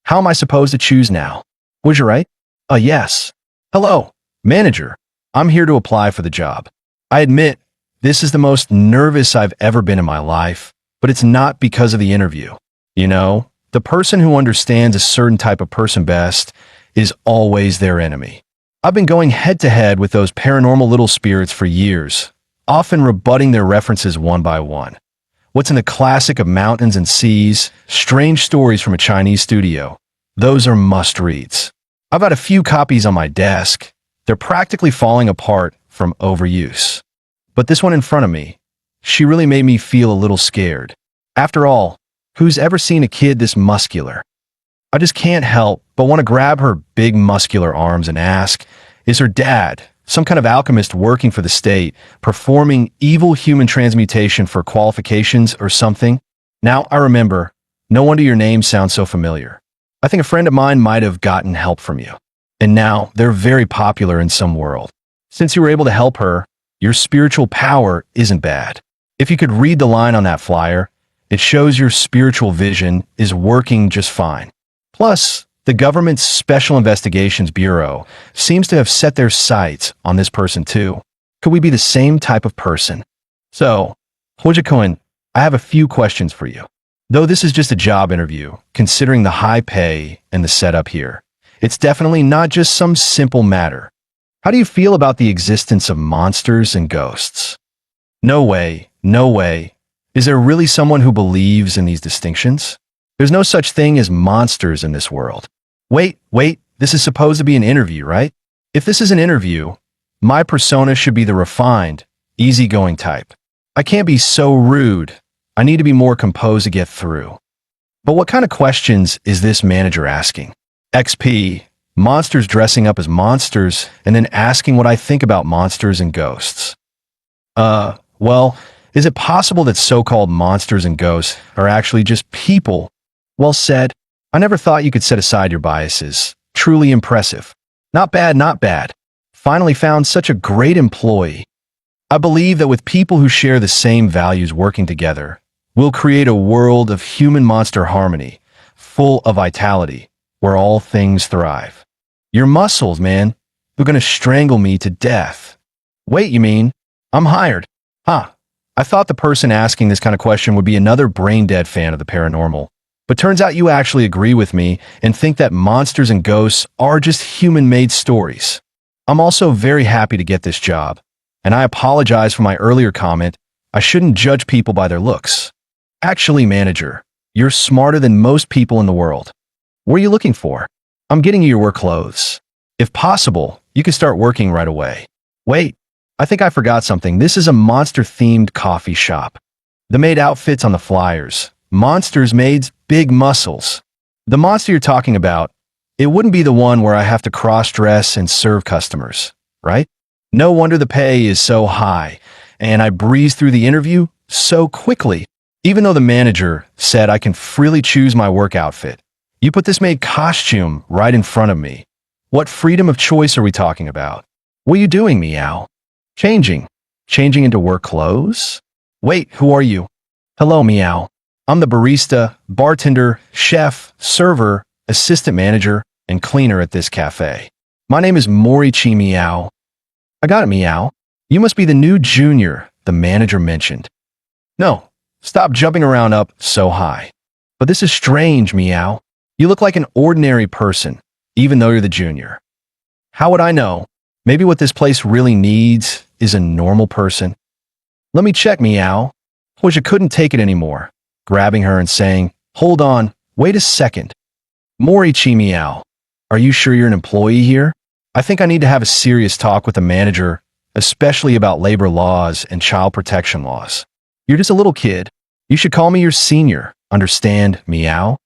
How am I supposed to choose now? Was you right? Yes. Hello, manager. I'm here to apply for the job. I admit, this is the most nervous I've ever been in my life, but it's not because of the interview. You know, the person who understands a certain type of person best is always their enemy. I've been going head-to-head with those paranormal little spirits for years, often rebutting their references one by one. What's in the classic of mountains and seas, strange stories from a Chinese studio, those are must-reads. I've got a few copies on my desk. They're practically falling apart from overuse. But this one in front of me, she really made me feel a little scared. After all, who's ever seen a kid this muscular? I just can't help but want to grab her big muscular arms and ask, is her dad, some kind of alchemist working for the state, performing evil human transmutation for qualifications or something? Now I remember, no wonder your name sounds so familiar. I think a friend of mine might have gotten help from you. And now they're very popular in some world. Since you were able to help her, your spiritual power isn't bad. If you could read the line on that flyer, it shows your spiritual vision is working just fine. Plus, the government's Special Investigations Bureau seems to have set their sights on this person too. Could we be the same type of person? So, Huozhi-kun, I have a few questions for you. Though this is just a job interview, considering the high pay and the setup here, it's definitely not just some simple matter. How do you feel about the existence of monsters and ghosts? No way, no way. Is there really someone who believes in these distinctions? There's no such thing as monsters in this world. Wait, this is supposed to be an interview, right? If this is an interview, my persona should be the refined, easygoing type. I can't be so rude. I need to be more composed to get through. But what kind of questions is this manager asking? XP, monsters dressing up as monsters and then asking what I think about monsters and ghosts. Well, is it possible that so-called monsters and ghosts are actually just people? Well said. I never thought you could set aside your biases. Truly impressive. Not bad, not bad. Finally found such a great employee. I believe that with people who share the same values working together, we'll create a world of human-monster harmony, full of vitality, where all things thrive. Your muscles, man. They're gonna strangle me to death. Wait, you mean? I'm hired. Huh. I thought the person asking this kind of question would be another brain-dead fan of the paranormal. But turns out you actually agree with me and think that monsters and ghosts are just human-made stories. I'm also very happy to get this job, and I apologize for my earlier comment. I shouldn't judge people by their looks. Actually, manager, you're smarter than most people in the world. What are you looking for? I'm getting you your work clothes. If possible, you can start working right away. Wait, I think I forgot something. This is a monster-themed coffee shop. The maid outfits on the flyers. Monsters, maids, big muscles. The monster you're talking about, it wouldn't be the one where I have to cross-dress and serve customers, right? No wonder the pay is so high, and I breeze through the interview so quickly, even though the manager said I can freely choose my work outfit. You put this maid costume right in front of me. What freedom of choice are we talking about? What are you doing, Meow? Changing. Changing into work clothes? Wait, who are you? Hello, Meow. I'm the barista, bartender, chef, server, assistant manager, and cleaner at this cafe. My name is Morichi Meow. I got it, Meow. You must be the new junior the manager mentioned. No, stop jumping around up so high. But this is strange, Meow. You look like an ordinary person, even though you're the junior. How would I know? Maybe what this place really needs is a normal person. Let me check, Meow. Wish I couldn't take it anymore. Grabbing her and saying, hold on, wait a second. Morichi Meow, are you sure you're an employee here? I think I need to have a serious talk with the manager, especially about labor laws and child protection laws. You're just a little kid. You should call me your senior, understand, Meow?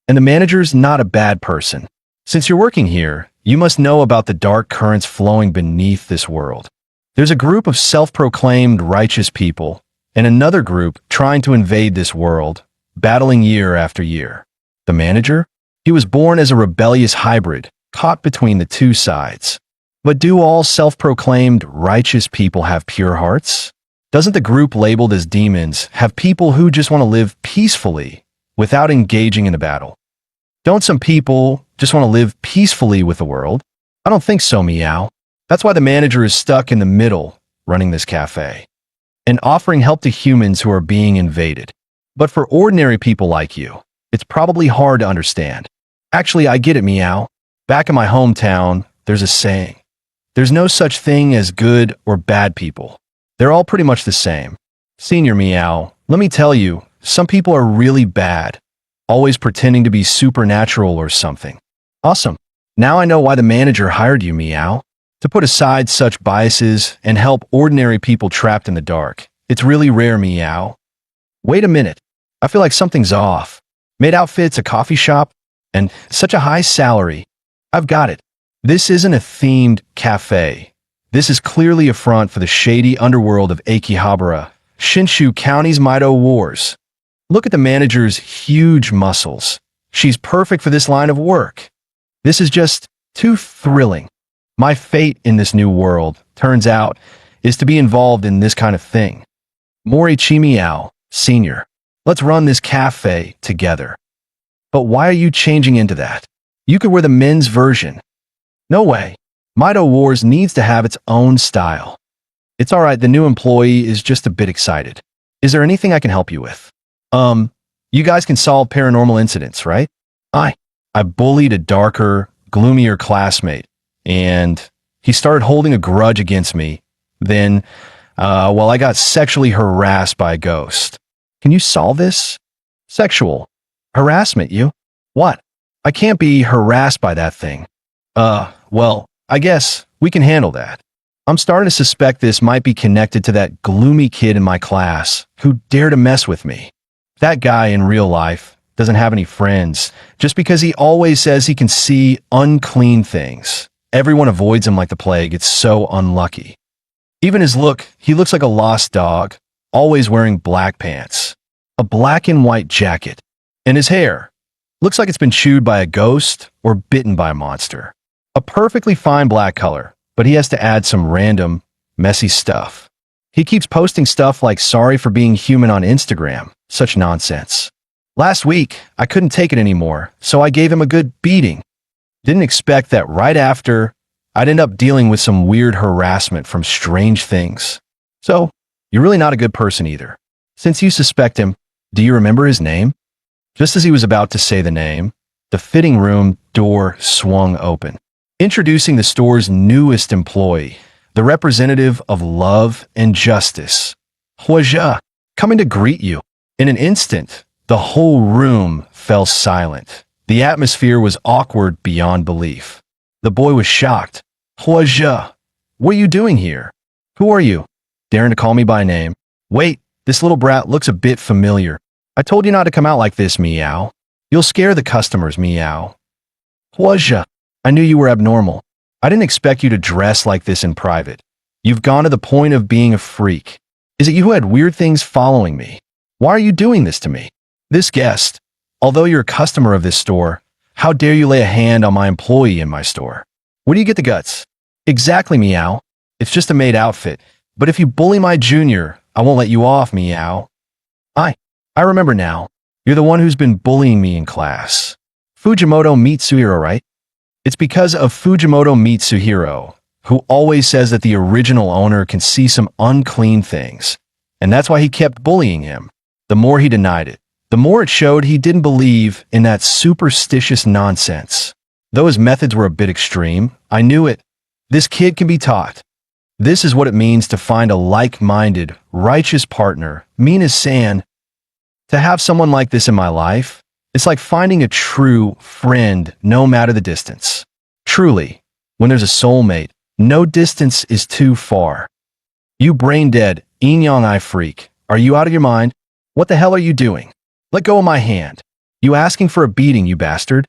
And the manager's not a bad person. Since you're working here, you must know about the dark currents flowing beneath this world. There's a group of self-proclaimed righteous people and another group trying to invade this world, battling year after year. The manager? He was born as a rebellious hybrid, caught between the two sides. But do all self-proclaimed righteous people have pure hearts? Doesn't the group labeled as demons have people who just want to live peacefully without engaging in a battle? Don't some people just want to live peacefully with the world? I don't think so, Meow. That's why the manager is stuck in the middle, running this cafe and offering help to humans who are being invaded. But for ordinary people like you, it's probably hard to understand. Actually, I get it, Meow. Back in my hometown, there's a saying. There's no such thing as good or bad people. They're all pretty much the same. Senior Meow, let me tell you, some people are really bad, always pretending to be supernatural or something. Awesome. Now I know why the manager hired you, Meow. To put aside such biases and help ordinary people trapped in the dark. It's really rare, Meow. Wait a minute. I feel like something's off. Maid outfits, a coffee shop, and such a high salary. I've got it. This isn't a themed cafe. This is clearly a front for the shady underworld of Akihabara, Shinshu County's Maido Wars. Look at the manager's huge muscles. She's perfect for this line of work. This is just too thrilling. My fate in this new world, turns out, is to be involved in this kind of thing. Morichi Meow, Senior, let's run this cafe together. But why are you changing into that? You could wear the men's version. No way. Maido Wars needs to have its own style. It's alright, the new employee is just a bit excited. Is there anything I can help you with? You guys can solve paranormal incidents, right? I bullied a darker, gloomier classmate, and he started holding a grudge against me. Then, I got sexually harassed by a ghost. Can you solve this? Sexual harassment, you? What? I can't be harassed by that thing. I guess we can handle that. I'm starting to suspect this might be connected to that gloomy kid in my class who dared to mess with me. That guy in real life doesn't have any friends just because he always says he can see unclean things. Everyone avoids him like the plague. It's so unlucky. Even his look, he looks like a lost dog, always wearing black pants, a black and white jacket, and his hair looks like it's been chewed by a ghost or bitten by a monster. A perfectly fine black color, but he has to add some random, messy stuff. He keeps posting stuff like sorry for being human on Instagram. Such nonsense. Last week, I couldn't take it anymore, so I gave him a good beating. Didn't expect that right after, I'd end up dealing with some weird harassment from strange things. So, you're really not a good person either. Since you suspect him, do you remember his name? Just as he was about to say the name, the fitting room door swung open, introducing the store's newest employee, the representative of love and justice, Huaja, coming to greet you. In an instant, the whole room fell silent. The atmosphere was awkward beyond belief. The boy was shocked. Huaja, what are you doing here? Who are you? Daring to call me by name? Wait, this little brat looks a bit familiar. I told you not to come out like this, Meow. You'll scare the customers, Meow. Huaja, I knew you were abnormal. I didn't expect you to dress like this in private. You've gone to the point of being a freak. Is it you who had weird things following me? Why are you doing this to me? This guest, although you're a customer of this store, how dare you lay a hand on my employee in my store? Where do you get the guts? Exactly, Meow. It's just a maid outfit. But if you bully my junior, I won't let you off, Meow. I remember now. You're the one who's been bullying me in class. Fujimoto Mitsuhiro, right? It's because of Fujimoto Mitsuhiro, who always says that the original owner can see some unclean things. And that's why he kept bullying him. The more he denied it, the more it showed he didn't believe in that superstitious nonsense. Though his methods were a bit extreme, I knew it. This kid can be taught. This is what it means to find a like-minded, righteous partner, Mina-san. To have someone like this in my life, it's like finding a true friend no matter the distance. Truly, when there's a soulmate, no distance is too far. You brain-dead, yin-yang-eye freak, are you out of your mind? What the hell are you doing? Let go of my hand. You asking for a beating, you bastard?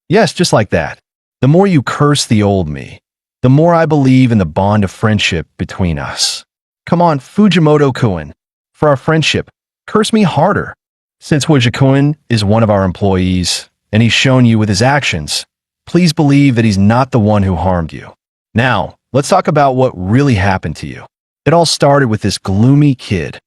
Yes, just like that. The more you curse the old me, the more I believe in the bond of friendship between us. Come on, Fujimoto-kun. For our friendship, curse me harder. Since Fujimoto-kun is one of our employees, and he's shown you with his actions, please believe that he's not the one who harmed you. Now, let's talk about what really happened to you. It all started with this gloomy kid.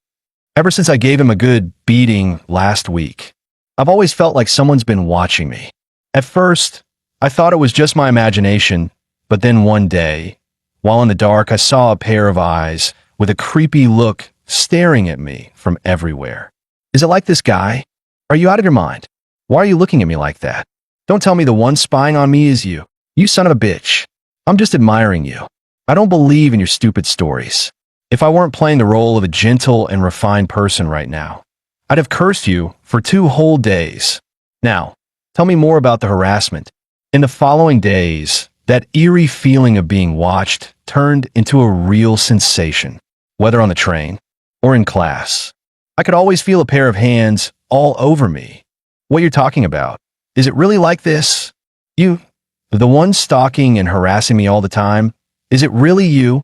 Ever since I gave him a good beating last week, I've always felt like someone's been watching me. At first, I thought it was just my imagination, but then one day, while in the dark, I saw a pair of eyes with a creepy look staring at me from everywhere. Is it like this guy? Are you out of your mind? Why are you looking at me like that? Don't tell me the one spying on me is you. You son of a bitch. I'm just admiring you. I don't believe in your stupid stories. If I weren't playing the role of a gentle and refined person right now, I'd have cursed you for 2 whole days. Now, tell me more about the harassment. In the following days, that eerie feeling of being watched turned into a real sensation, whether on the train or in class. I could always feel a pair of hands all over me. What you're talking about? Is it really like this? You, the one stalking and harassing me all the time? Is it really you?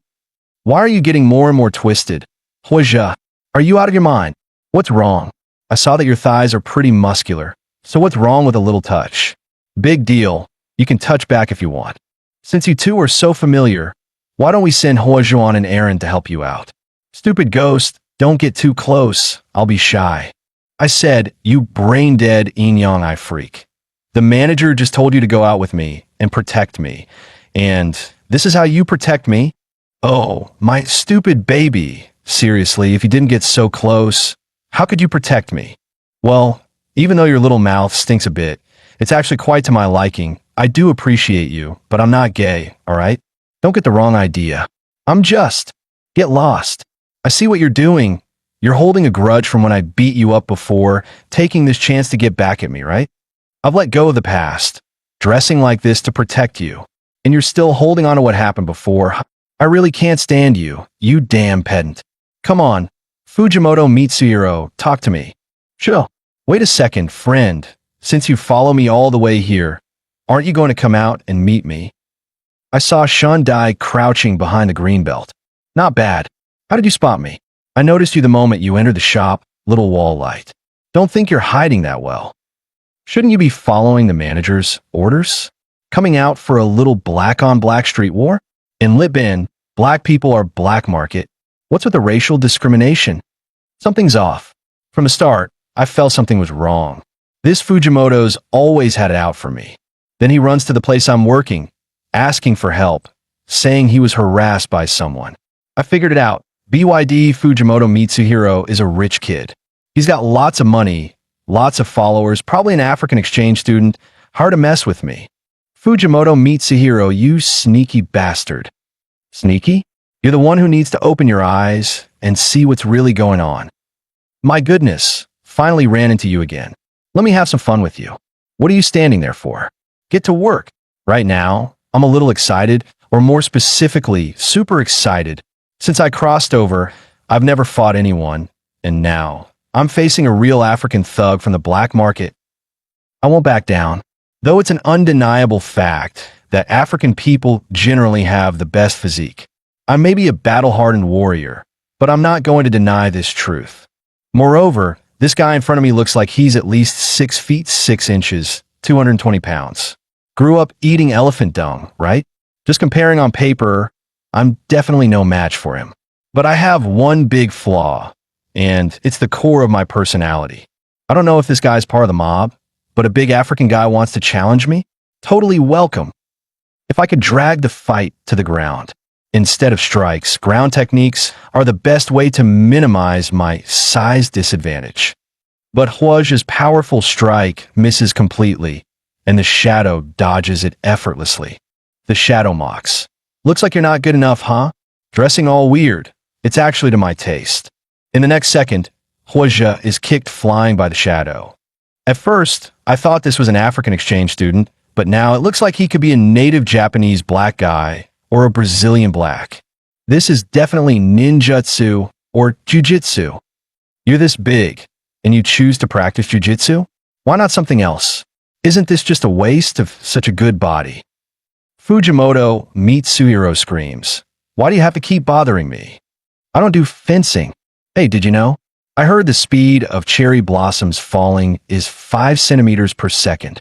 Why are you getting more and more twisted? Huaja, are you out of your mind? What's wrong? I saw that your thighs are pretty muscular. So what's wrong with a little touch? Big deal. You can touch back if you want. Since you two are so familiar, why don't we send Huaja on an errand to help you out? Stupid ghost, don't get too close. I'll be shy. I said, you brain-dead yin-yang-eye freak. The manager just told you to go out with me and protect me. And this is how you protect me? Oh, my stupid baby. Seriously, if you didn't get so close, how could you protect me? Well, even though your little mouth stinks a bit, it's actually quite to my liking. I do appreciate you, but I'm not gay, all right? Don't get the wrong idea. I'm just. Get lost. I see what you're doing. You're holding a grudge from when I beat you up before, taking this chance to get back at me, right? I've let go of the past, dressing like this to protect you, and you're still holding on to what happened before. I really can't stand you, you damn pedant. Come on, Fujimoto Mitsuhiro, talk to me. Chill. Wait a second, friend. Since you follow me all the way here, aren't you going to come out and meet me? I saw Shundai crouching behind the green belt. Not bad. How did you spot me? I noticed you the moment you entered the shop, little wall light. Don't think you're hiding that well. Shouldn't you be following the manager's orders? Coming out for a little black-on-black street war? In Libin, black people are black market. What's with the racial discrimination? Something's off. From the start, I felt something was wrong. This Fujimoto's always had it out for me. Then he runs to the place I'm working, asking for help, saying he was harassed by someone. I figured it out. BYD Fujimoto Mitsuhiro is a rich kid. He's got lots of money, Lots of followers, probably an African exchange student. Hard to mess with me. Fujimoto Mitsuhiro, you sneaky bastard. Sneaky? You're the one who needs to open your eyes and see what's really going on. My goodness, finally ran into you again. Let me have some fun with you. What are you standing there for? Get to work. Right now, I'm a little excited, or more specifically, super excited. Since I crossed over, I've never fought anyone, and now I'm facing a real African thug from the black market. I won't back down, though it's an undeniable fact that African people generally have the best physique. I may be a battle-hardened warrior, but I'm not going to deny this truth. Moreover, this guy in front of me looks like he's at least 6 feet 6 inches, 220 pounds. Grew up eating elephant dung, right? Just comparing on paper, I'm definitely no match for him. But I have one big flaw, and it's the core of my personality. I don't know if this guy's part of the mob, but a big African guy wants to challenge me? Totally welcome. If I could drag the fight to the ground, instead of strikes, ground techniques are the best way to minimize my size disadvantage. But Hua's powerful strike misses completely, and the shadow dodges it effortlessly. The shadow mocks. Looks like you're not good enough, huh? Dressing all weird. It's actually to my taste. In the next second, Hua is kicked flying by the shadow. At first, I thought this was an African exchange student, but now it looks like he could be a native Japanese black guy or a Brazilian black. This is definitely ninjutsu or jujitsu. You're this big, and you choose to practice jujitsu? Why not something else? Isn't this just a waste of such a good body? Fujimoto Mitsuhiro screams, "Why do you have to keep bothering me? I don't do fencing." Hey, did you know? I heard the speed of cherry blossoms falling is 5 centimeters per second.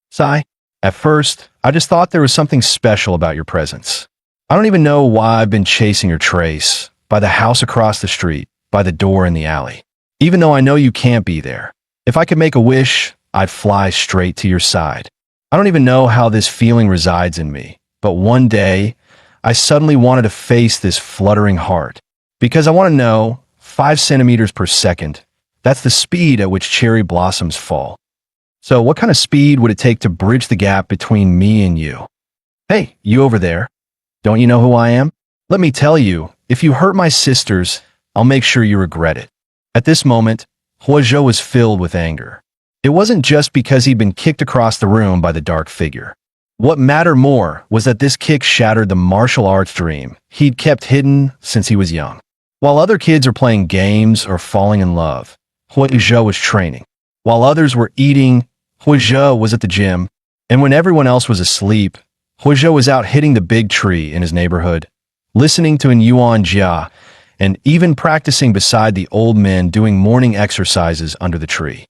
Sigh. At first, I just thought there was something special about your presence. I don't even know why I've been chasing your trace, by the house across the street, by the door in the alley. Even though I know you can't be there. If I could make a wish, I'd fly straight to your side. I don't even know how this feeling resides in me, but one day, I suddenly wanted to face this fluttering heart. Because I want to know, 5 centimeters per second, that's the speed at which cherry blossoms fall. So what kind of speed would it take to bridge the gap between me and you? Hey, you over there. Don't you know who I am? Let me tell you, if you hurt my sisters, I'll make sure you regret it. At this moment, Huazhou was filled with anger. It wasn't just because he'd been kicked across the room by the dark figure. What mattered more was that this kick shattered the martial arts dream he'd kept hidden since he was young. While other kids are playing games or falling in love, Huazhou was training. While others were eating, Huazhou was at the gym. And when everyone else was asleep, Huazhou was out hitting the big tree in his neighborhood, listening to an yuan jia, and even practicing beside the old men doing morning exercises under the tree.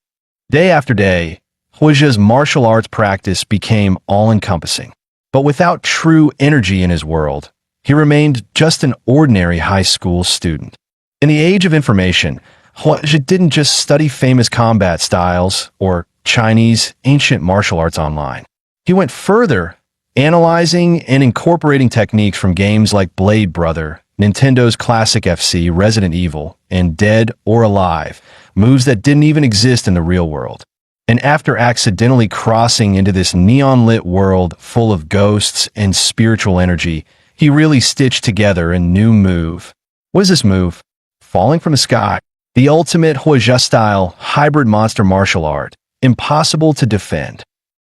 Day after day, Huazhou's martial arts practice became all-encompassing. But without true energy in his world, he remained just an ordinary high school student. In the age of information, Huazhou didn't just study famous combat styles or Chinese ancient martial arts online. He went further, analyzing and incorporating techniques from games like Blade Brother, Nintendo's classic FC, Resident Evil, and Dead or Alive, moves that didn't even exist in the real world. And after accidentally crossing into this neon-lit world full of ghosts and spiritual energy, he really stitched together a new move. What is this move? Falling from the sky. The ultimate Huazhou-style hybrid monster martial art, impossible to defend.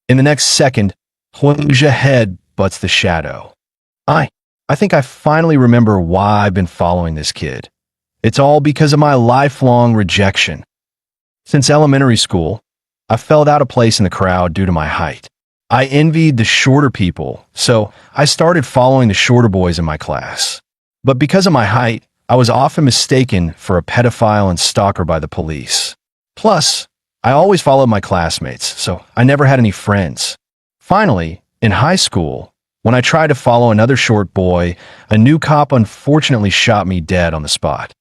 In the next second, Huazhou head butts the shadow. I think I finally remember why I've been following this kid. It's all because of my lifelong rejection. Since elementary school, I felt out of place in the crowd due to my height. I envied the shorter people, so I started following the shorter boys in my class. But because of my height, I was often mistaken for a pedophile and stalker by the police. Plus, I always followed my classmates, so I never had any friends. Finally, in high school, when I tried to follow another short boy, a new cop unfortunately shot me dead on the spot.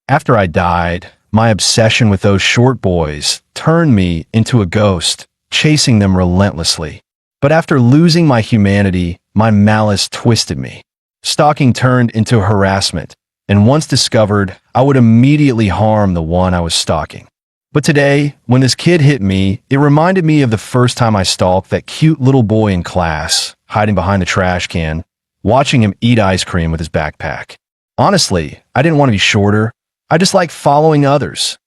After I died, my obsession with those short boys turned me into a ghost, chasing them relentlessly. But after losing my humanity, my malice twisted me. Stalking turned into harassment, and once discovered, I would immediately harm the one I was stalking. But today, when this kid hit me, it reminded me of the first time I stalked that cute little boy in class, hiding behind the trash can, watching him eat ice cream with his backpack. Honestly, I didn't want to be shorter. I just like following others.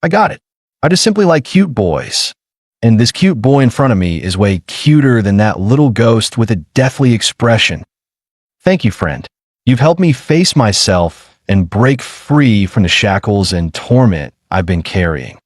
I got it. I just simply like cute boys. And this cute boy in front of me is way cuter than that little ghost with a deathly expression. Thank you, friend. You've helped me face myself and break free from the shackles and torment I've been carrying.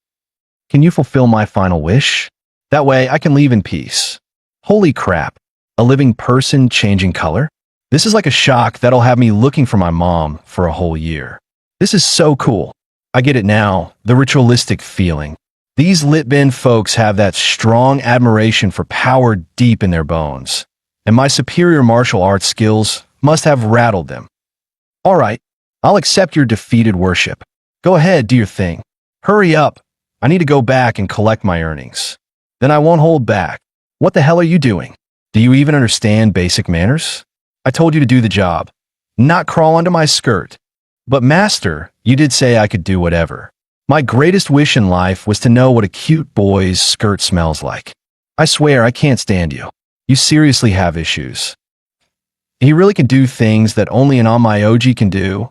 Can you fulfill my final wish? That way I can leave in peace. Holy crap. A living person changing color? This is like a shock that'll have me looking for my mom for a whole year. This is so cool. I get it now, the ritualistic feeling. These lit bin folks have that strong admiration for power deep in their bones, and my superior martial arts skills must have rattled them. All right, I'll accept your defeated worship. Go ahead, do your thing. Hurry up. I need to go back and collect my earnings. Then I won't hold back. What the hell are you doing? Do you even understand basic manners? I told you to do the job, not crawl under my skirt. But master, you did say I could do whatever. My greatest wish in life was to know what a cute boy's skirt smells like. I swear I can't stand you. You seriously have issues. He really can do things that only an Onmyoji can do.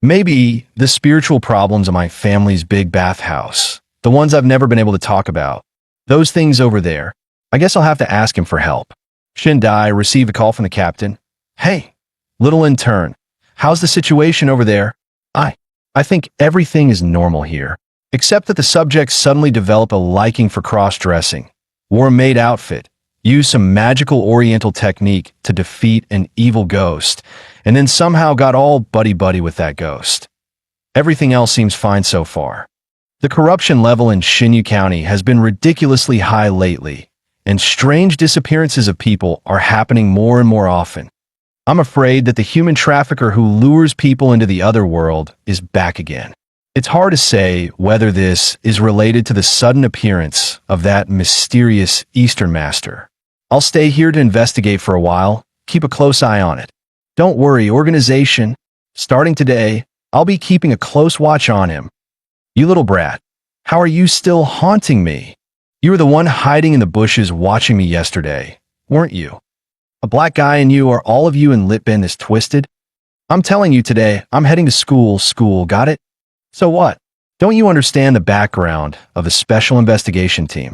Maybe the spiritual problems of my family's big bathhouse, the ones I've never been able to talk about. Those things over there. I guess I'll have to ask him for help. Shindai received a call from the captain. Hey, little intern, how's the situation over there? I think everything is normal here, except that the subjects suddenly develop a liking for cross-dressing, wore a maid outfit, used some magical oriental technique to defeat an evil ghost, and then somehow got all buddy-buddy with that ghost. Everything else seems fine so far. The corruption level in Shinyu County has been ridiculously high lately, and strange disappearances of people are happening more and more often. I'm afraid that the human trafficker who lures people into the other world is back again. It's hard to say whether this is related to the sudden appearance of that mysterious Eastern master. I'll stay here to investigate for a while, keep a close eye on it. Don't worry, organization. Starting today, I'll be keeping a close watch on him. You little brat, how are you still haunting me? You were the one hiding in the bushes watching me yesterday, weren't you? A black guy and you are all of you in Litbin this twisted? I'm telling you today, I'm heading to school, got it? So what? Don't you understand the background of the special investigation team?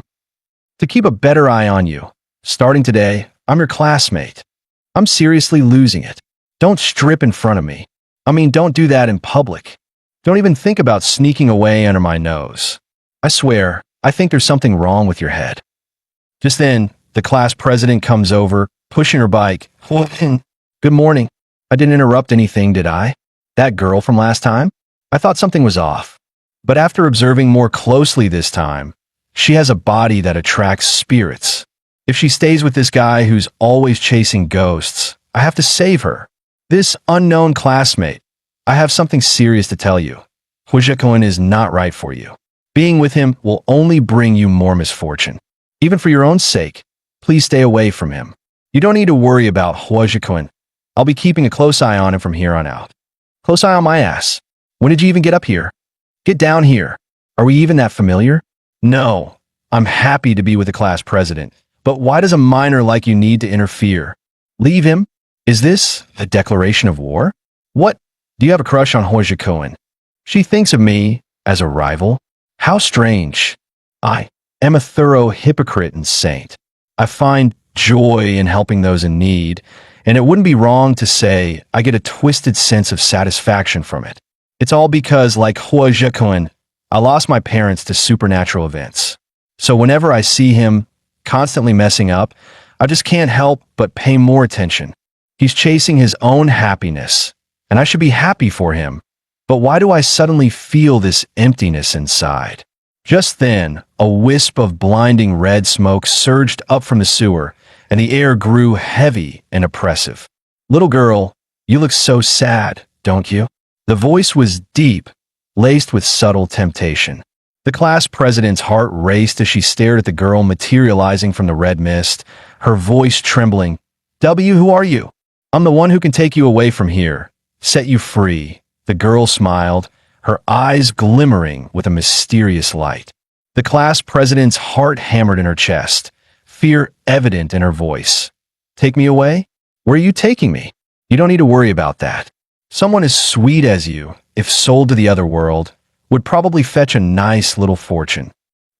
To keep a better eye on you, starting today, I'm your classmate. I'm seriously losing it. Don't strip in front of me. I mean, don't do that in public. Don't even think about sneaking away under my nose. I swear, I think there's something wrong with your head. Just then, the class president comes over, pushing her bike. Good morning. I didn't interrupt anything, did I? That girl from last time? I thought something was off. But after observing more closely this time, she has a body that attracts spirits. If she stays with this guy who's always chasing ghosts, I have to save her. This unknown classmate, I have something serious to tell you. Huijiakoin is not right for you. Being with him will only bring you more misfortune. Even for your own sake, please stay away from him. You don't need to worry about Huijiakoin. I'll be keeping a close eye on him from here on out. Close eye on my ass. When did you even get up here? Get down here. Are we even that familiar? No. I'm happy to be with the class president. But why does a minor like you need to interfere? Leave him? Is this the declaration of war? What? Do you have a crush on Huijiakoin? She thinks of me as a rival? How strange. I am a thorough hypocrite and saint. I find joy in helping those in need, and it wouldn't be wrong to say I get a twisted sense of satisfaction from it. It's all because, like Huijiakoin, I lost my parents to supernatural events. So whenever I see him constantly messing up, I just can't help but pay more attention. He's chasing his own happiness, and I should be happy for him. But why do I suddenly feel this emptiness inside? Just then, a wisp of blinding red smoke surged up from the sewer, and the air grew heavy and oppressive. Little girl, you look so sad, don't you? The voice was deep, laced with subtle temptation. The class president's heart raced as she stared at the girl materializing from the red mist, her voice trembling. Who are you? I'm the one who can take you away from here, set you free. The girl smiled, her eyes glimmering with a mysterious light. The class president's heart hammered in her chest, fear evident in her voice. Take me away? Where are you taking me? You don't need to worry about that. Someone as sweet as you, if sold to the other world, would probably fetch a nice little fortune.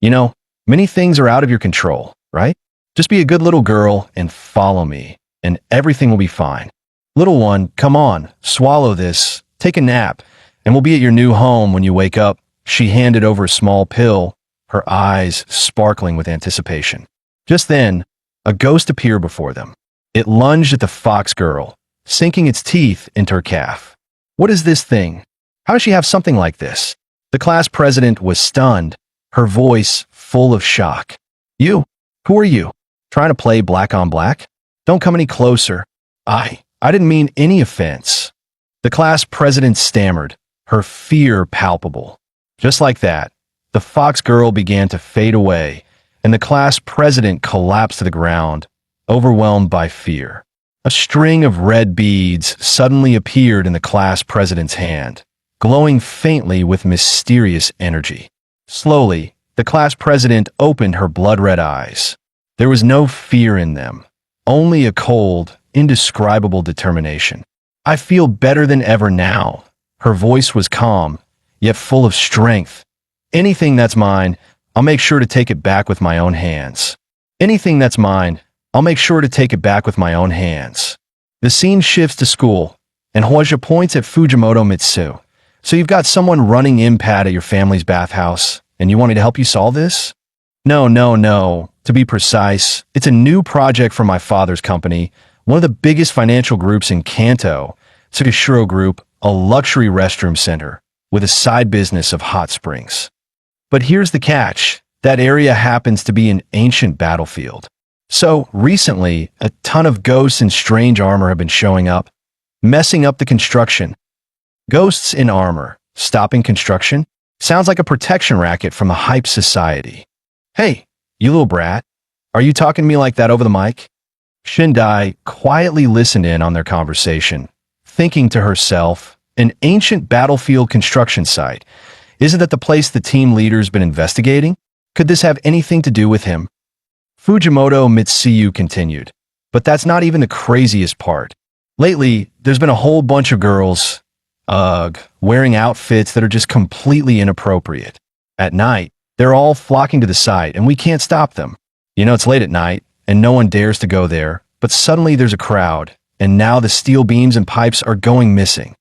You know, many things are out of your control, right? Just be a good little girl and follow me, and everything will be fine. Little one, come on, swallow this, take a nap, and we'll be at your new home when you wake up. She handed over a small pill, her eyes sparkling with anticipation. Just then, a ghost appeared before them. It lunged at the fox girl, sinking its teeth into her calf. What is this thing? How does she have something like this? The class president was stunned, her voice full of shock. You? Who are you? Trying to play black on black? Don't come any closer. I didn't mean any offense. The class president stammered, her fear palpable. Just like that, the fox girl began to fade away, and the class president collapsed to the ground, overwhelmed by fear. A string of red beads suddenly appeared in the class president's hand, glowing faintly with mysterious energy. Slowly, the class president opened her blood-red eyes. There was no fear in them, only a cold, indescribable determination. I feel better than ever now. Her voice was calm, yet full of strength. Anything that's mine, I'll make sure to take it back with my own hands. Anything that's mine, I'll make sure to take it back with my own hands. The scene shifts to school, and Hoja points at Fujimoto Mitsu. So you've got someone running impact at your family's bathhouse, and you want me to help you solve this? No. To be precise, it's a new project from my father's company, one of the biggest financial groups in Kanto, Tsukishiro Group, a luxury restroom center, with a side business of hot springs. But here's the catch. That area happens to be an ancient battlefield. So, recently, a ton of ghosts in strange armor have been showing up, messing up the construction. Ghosts in armor, stopping construction? Sounds like a protection racket from the hype society. Hey, you little brat, are you talking to me like that over the mic? Shindai quietly listened in on their conversation, thinking to herself, an ancient battlefield construction site. Isn't that the place the team leader's been investigating? Could this have anything to do with him? Fujimoto Mitsuyu continued, but that's not even the craziest part. Lately, there's been a whole bunch of girls, wearing outfits that are just completely inappropriate. At night, they're all flocking to the site, and we can't stop them. You know, it's late at night, and no one dares to go there, but suddenly there's a crowd, and now the steel beams and pipes are going missing.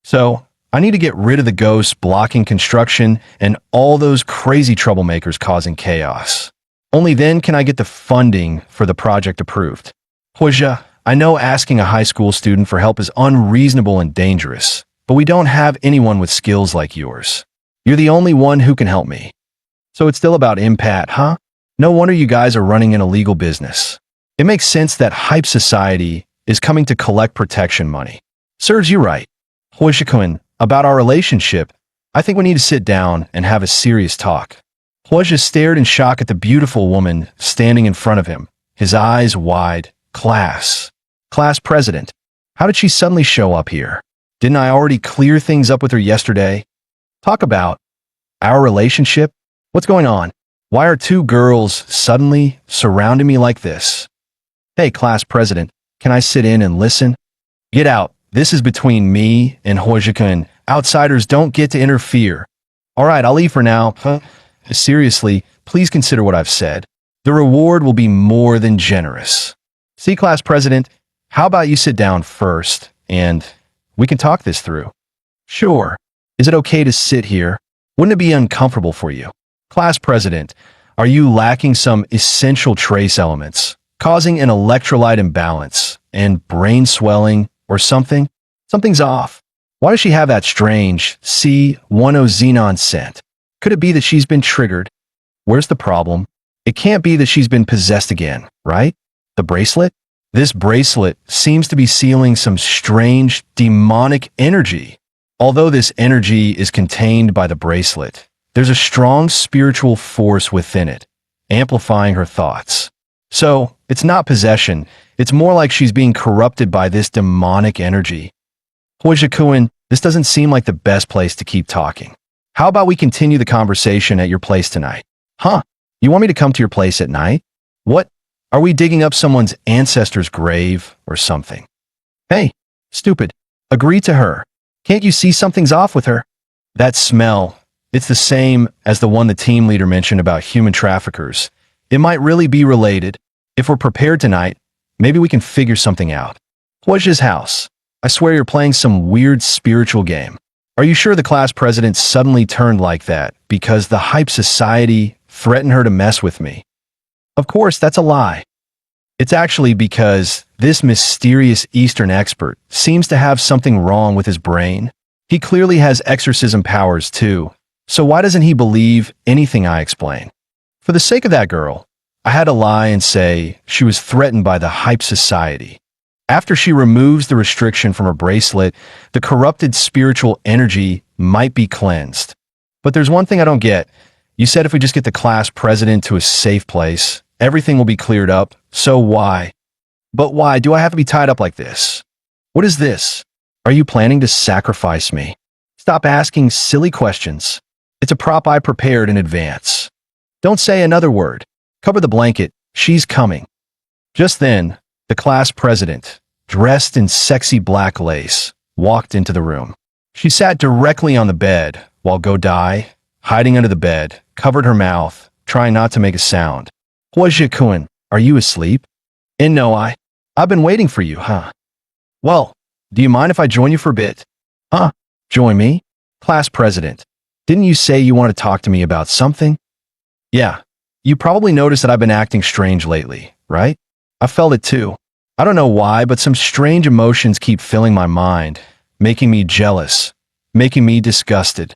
So, I need to get rid of the ghosts blocking construction and all those crazy troublemakers causing chaos. Only then can I get the funding for the project approved. Hoja, I know asking a high school student for help is unreasonable and dangerous, but we don't have anyone with skills like yours. You're the only one who can help me. So it's still about impact, huh? No wonder you guys are running an illegal business. It makes sense that Hype Society is coming to collect protection money. Serves you right. Hoja-kun, about our relationship, I think we need to sit down and have a serious talk. Hoja stared in shock at the beautiful woman standing in front of him, his eyes wide. Class president. How did she suddenly show up here? Didn't I already clear things up with her yesterday? Talk about our relationship? What's going on? Why are two girls suddenly surrounding me like this? Hey, class president, can I sit in and listen? Get out. This is between me and Hoja-kun. Outsiders don't get to interfere. All right, I'll leave for now. Seriously, please consider what I've said. The reward will be more than generous. See, class president, how about you sit down first, and we can talk this through. Sure. Is it okay to sit here? Wouldn't it be uncomfortable for you? Class president, are you lacking some essential trace elements, causing an electrolyte imbalance and brain swelling or something? Something's off. Why does she have that strange C10 scent? Could it be that she's been triggered? Where's the problem? It can't be that she's been possessed again, right? The bracelet? This bracelet seems to be sealing some strange, demonic energy. Although this energy is contained by the bracelet, there's a strong spiritual force within it, amplifying her thoughts. So, it's not possession, it's more like she's being corrupted by this demonic energy. Hoja-kun, this doesn't seem like the best place to keep talking. How about we continue the conversation at your place tonight? Huh? You want me to come to your place at night? What? Are we digging up someone's ancestor's grave or something? Hey, stupid. Agree to her. Can't you see something's off with her? That smell, it's the same as the one the team leader mentioned about human traffickers. It might really be related. If we're prepared tonight, maybe we can figure something out. Huaji's house. I swear you're playing some weird spiritual game. Are you sure the class president suddenly turned like that because the hype society threatened her to mess with me? Of course, that's a lie. It's actually because this mysterious Eastern expert seems to have something wrong with his brain. He clearly has exorcism powers too, so why doesn't he believe anything I explain? For the sake of that girl, I had to lie and say she was threatened by the hype society. After she removes the restriction from her bracelet, the corrupted spiritual energy might be cleansed. But there's one thing I don't get. You said if we just get the class president to a safe place, everything will be cleared up. So why? But why do I have to be tied up like this? What is this? Are you planning to sacrifice me? Stop asking silly questions. It's a prop I prepared in advance. Don't say another word. Cover the blanket. She's coming. Just then, the class president, dressed in sexy black lace, walked into the room. She sat directly on the bed, while Godai, hiding under the bed, covered her mouth, trying not to make a sound. Huaji-kun, are you asleep? And no, I've been waiting for you, huh? Well, do you mind if I join you for a bit? Huh? Join me? Class president, didn't you say you want to talk to me about something? Yeah, you probably noticed that I've been acting strange lately, right? I felt it too. I don't know why, but some strange emotions keep filling my mind, making me jealous, making me disgusted.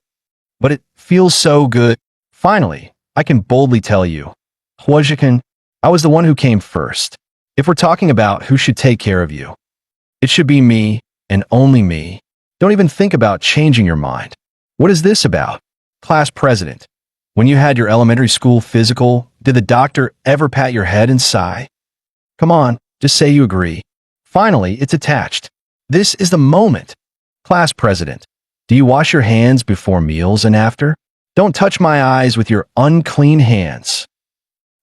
But it feels so good. Finally, I can boldly tell you, Huajikan, I was the one who came first. If we're talking about who should take care of you, it should be me and only me. Don't even think about changing your mind. What is this about? Class president, when you had your elementary school physical, did the doctor ever pat your head and sigh? Come on, just say you agree. Finally, it's attached. This is the moment. Class president, do you wash your hands before meals and after? Don't touch my eyes with your unclean hands.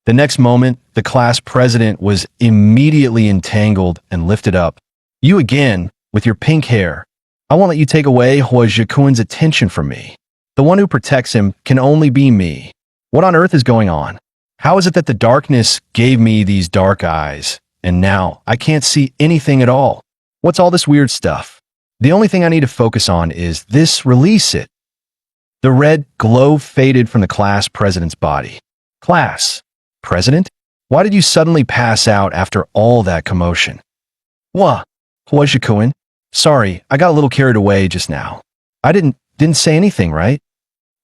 The next moment, the class president was immediately entangled and lifted up. You again, with your pink hair. I won't let you take away Huaji-kun's attention from me. The one who protects him can only be me. What on earth is going on? How is it that the darkness gave me these dark eyes, and now I can't see anything at all? What's all this weird stuff? The only thing I need to focus on is this, release it. The red glow faded from the class president's body. Class president? Why did you suddenly pass out after all that commotion? What? Huaji-kun? Sorry, I got a little carried away just now. I didn't say anything, right?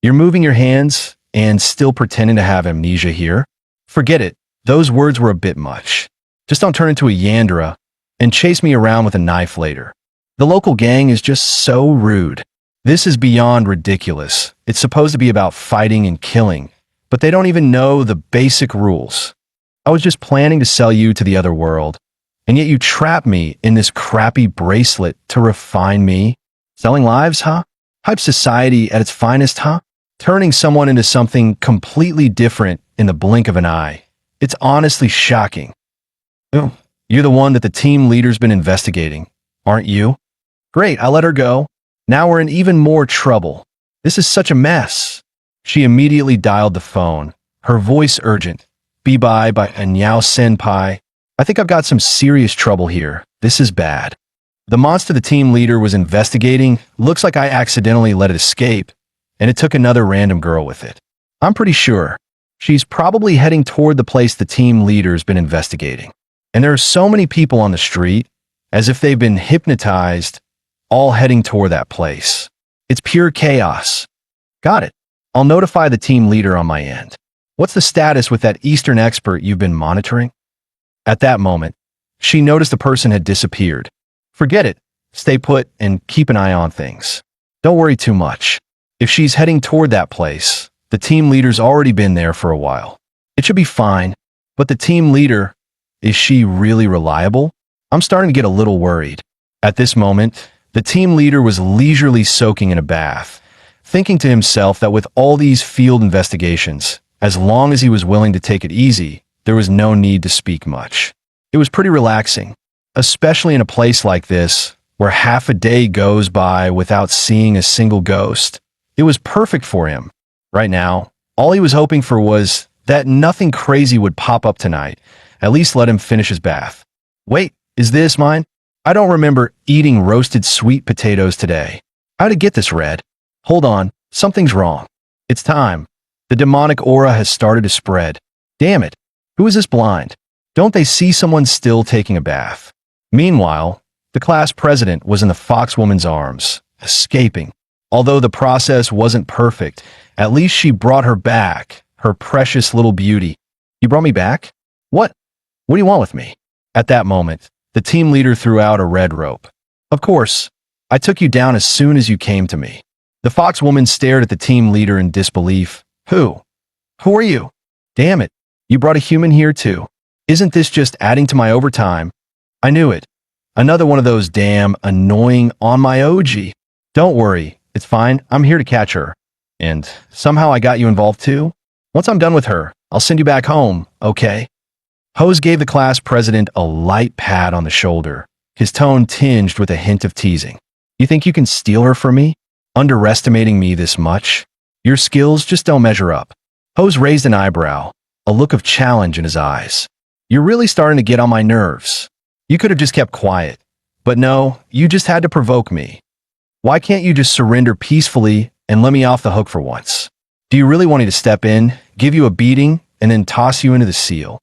You're moving your hands and still pretending to have amnesia here? Forget it. Those words were a bit much. Just don't turn into a Yandera and chase me around with a knife later. The local gang is just so rude. This is beyond ridiculous. It's supposed to be about fighting and killing, but they don't even know the basic rules. I was just planning to sell you to the other world, and yet you trap me in this crappy bracelet to refine me? Selling lives, huh? Hype society at its finest, huh? Turning someone into something completely different in the blink of an eye. It's honestly shocking. Oh, you're the one that the team leader's been investigating, aren't you? Great, I let her go. Now we're in even more trouble. This is such a mess. She immediately dialed the phone, her voice urgent. Be-bye by Anyao Senpai. I think I've got some serious trouble here. This is bad. The monster the team leader was investigating looks like I accidentally let it escape, and it took another random girl with it. I'm pretty sure. She's probably heading toward the place the team leader's been investigating. And there are so many people on the street, as if they've been hypnotized, all heading toward that place. It's pure chaos. Got it. I'll notify the team leader on my end. What's the status with that Eastern expert you've been monitoring? At that moment, she noticed the person had disappeared. Forget it. Stay put and keep an eye on things. Don't worry too much. If she's heading toward that place, the team leader's already been there for a while. It should be fine. But the team leader, is she really reliable? I'm starting to get a little worried. At this moment, the team leader was leisurely soaking in a bath, thinking to himself that with all these field investigations, As long as he was willing to take it easy, there was no need to speak much. It was pretty relaxing, especially in a place like this, where half a day goes by without seeing a single ghost. It was perfect for him. Right now, all he was hoping for was that nothing crazy would pop up tonight. At least let him finish his bath. Wait, is this mine? I don't remember eating roasted sweet potatoes today. How to get this red? Hold on, something's wrong. It's time. The demonic aura has started to spread. Damn it. Who is this blind? Don't they see someone still taking a bath? Meanwhile, the class president was in the foxwoman's arms, escaping. Although the process wasn't perfect, at least she brought her back, her precious little beauty. You brought me back? What? What do you want with me? At that moment, the team leader threw out a red rope. Of course, I took you down as soon as you came to me. The foxwoman stared at the team leader in disbelief. Who? Who are you? Damn it, you brought a human here too. Isn't this just adding to my overtime? I knew it. Another one of those damn annoying on my OG. Don't worry, it's fine. I'm here to catch her. And somehow I got you involved too? Once I'm done with her, I'll send you back home, okay? Hose gave the class president a light pat on the shoulder, his tone tinged with a hint of teasing. You think you can steal her from me? Underestimating me this much? Your skills just don't measure up. Hose raised an eyebrow, a look of challenge in his eyes. You're really starting to get on my nerves. You could have just kept quiet. But no, you just had to provoke me. Why can't you just surrender peacefully and let me off the hook for once? Do you really want me to step in, give you a beating, and then toss you into the seal?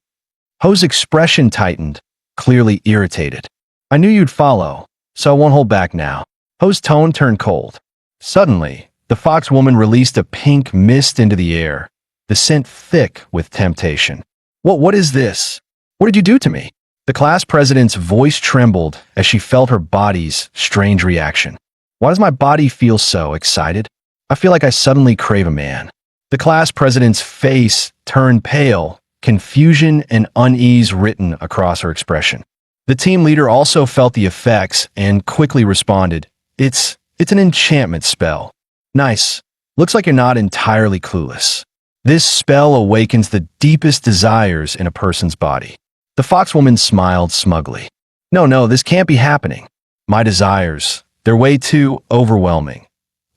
Ho's expression tightened, clearly irritated. I knew you'd follow, so I won't hold back now. Ho's tone turned cold. Suddenly, the foxwoman released a pink mist into the air, the scent thick with temptation. What is this? What did you do to me? The class president's voice trembled as she felt her body's strange reaction. Why does my body feel so excited? I feel like I suddenly crave a man. The class president's face turned pale, confusion and unease written across her expression. The team leader also felt the effects and quickly responded. It's an enchantment spell. Nice. Looks like you're not entirely clueless. This spell awakens the deepest desires in a person's body. The foxwoman smiled smugly. No, this can't be happening. My desires, they're way too overwhelming.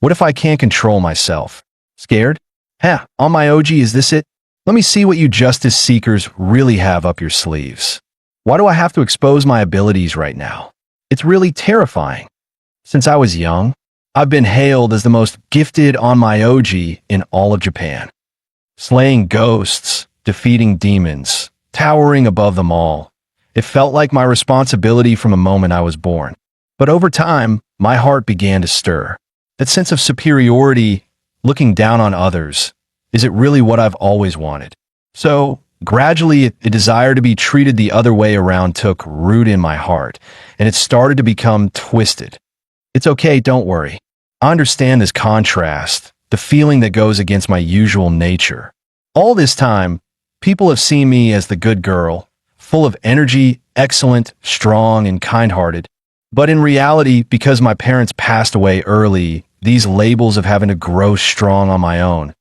What if I can't control myself? Scared? On my OG, is this it? Let me see what you justice seekers really have up your sleeves. Why do I have to expose my abilities right now? It's really terrifying. Since I was young, I've been hailed as the most gifted on my OG in all of Japan. Slaying ghosts, defeating demons, towering above them all. It felt like my responsibility from the moment I was born. But over time, my heart began to stir. That sense of superiority, looking down on others, is it really what I've always wanted? So, gradually, a desire to be treated the other way around took root in my heart, and it started to become twisted. It's okay, don't worry. I understand this contrast, the feeling that goes against my usual nature. All this time, people have seen me as the good girl, full of energy, excellent, strong, and kind-hearted. But in reality, because my parents passed away early, these labels of having to grow strong on my own,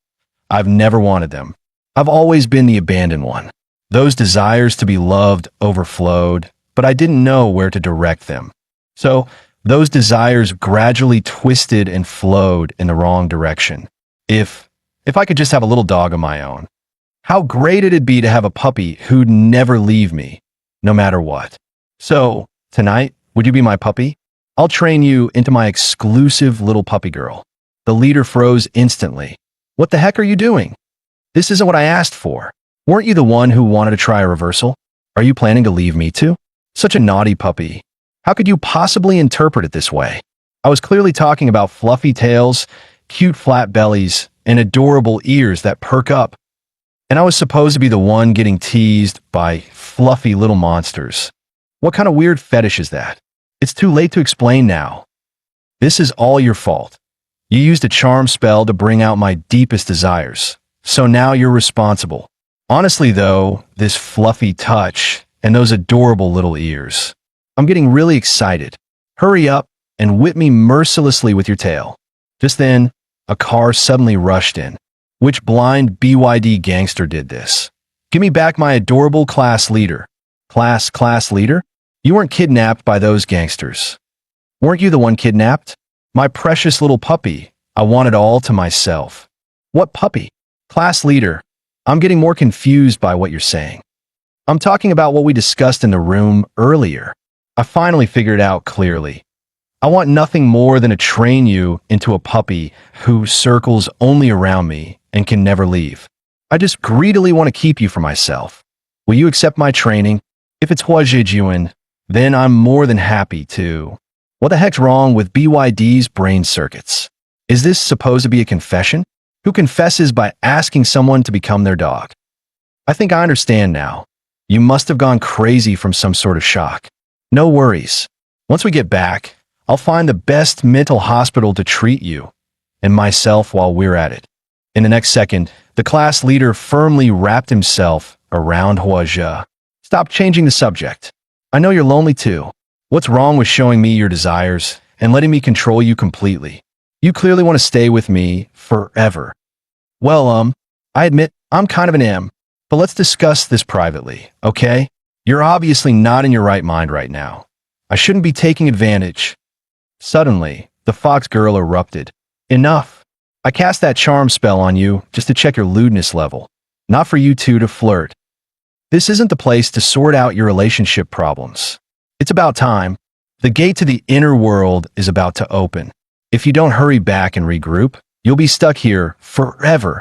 I've never wanted them. I've always been the abandoned one. Those desires to be loved overflowed, but I didn't know where to direct them. So, those desires gradually twisted and flowed in the wrong direction. If I could just have a little dog of my own. How great it'd be to have a puppy who'd never leave me, no matter what. So, tonight, would you be my puppy? I'll train you into my exclusive little puppy girl. The leader froze instantly. What the heck are you doing? This isn't what I asked for. Weren't you the one who wanted to try a reversal? Are you planning to leave me too? Such a naughty puppy. How could you possibly interpret it this way? I was clearly talking about fluffy tails, cute flat bellies, and adorable ears that perk up. And I was supposed to be the one getting teased by fluffy little monsters. What kind of weird fetish is that? It's too late to explain now. This is all your fault. You used a charm spell to bring out my deepest desires. So now you're responsible. Honestly though, this fluffy touch and those adorable little ears. I'm getting really excited. Hurry up and whip me mercilessly with your tail. Just then, a car suddenly rushed in. Which blind BYD gangster did this? Give me back my adorable class leader. Class leader? You weren't kidnapped by those gangsters. Weren't you the one kidnapped? My precious little puppy. I want it all to myself. What puppy? Class leader. I'm getting more confused by what you're saying. I'm talking about what we discussed in the room earlier. I finally figured it out clearly. I want nothing more than to train you into a puppy who circles only around me and can never leave. I just greedily want to keep you for myself. Will you accept my training? If it's Huajijuan, then I'm more than happy to. What the heck's wrong with BYD's brain circuits? Is this supposed to be a confession? Who confesses by asking someone to become their dog? I think I understand now. You must have gone crazy from some sort of shock. No worries. Once we get back, I'll find the best mental hospital to treat you and myself while we're at it. In the next second, the class leader firmly wrapped himself around Huazhe. Stop changing the subject. I know you're lonely too. What's wrong with showing me your desires and letting me control you completely? You clearly want to stay with me forever. Well, I admit I'm kind of an M, but let's discuss this privately, okay? You're obviously not in your right mind right now. I shouldn't be taking advantage. Suddenly, the fox girl erupted. Enough. I cast that charm spell on you just to check your lewdness level, not for you two to flirt. This isn't the place to sort out your relationship problems. It's about time. The gate to the inner world is about to open. If you don't hurry back and regroup, you'll be stuck here forever.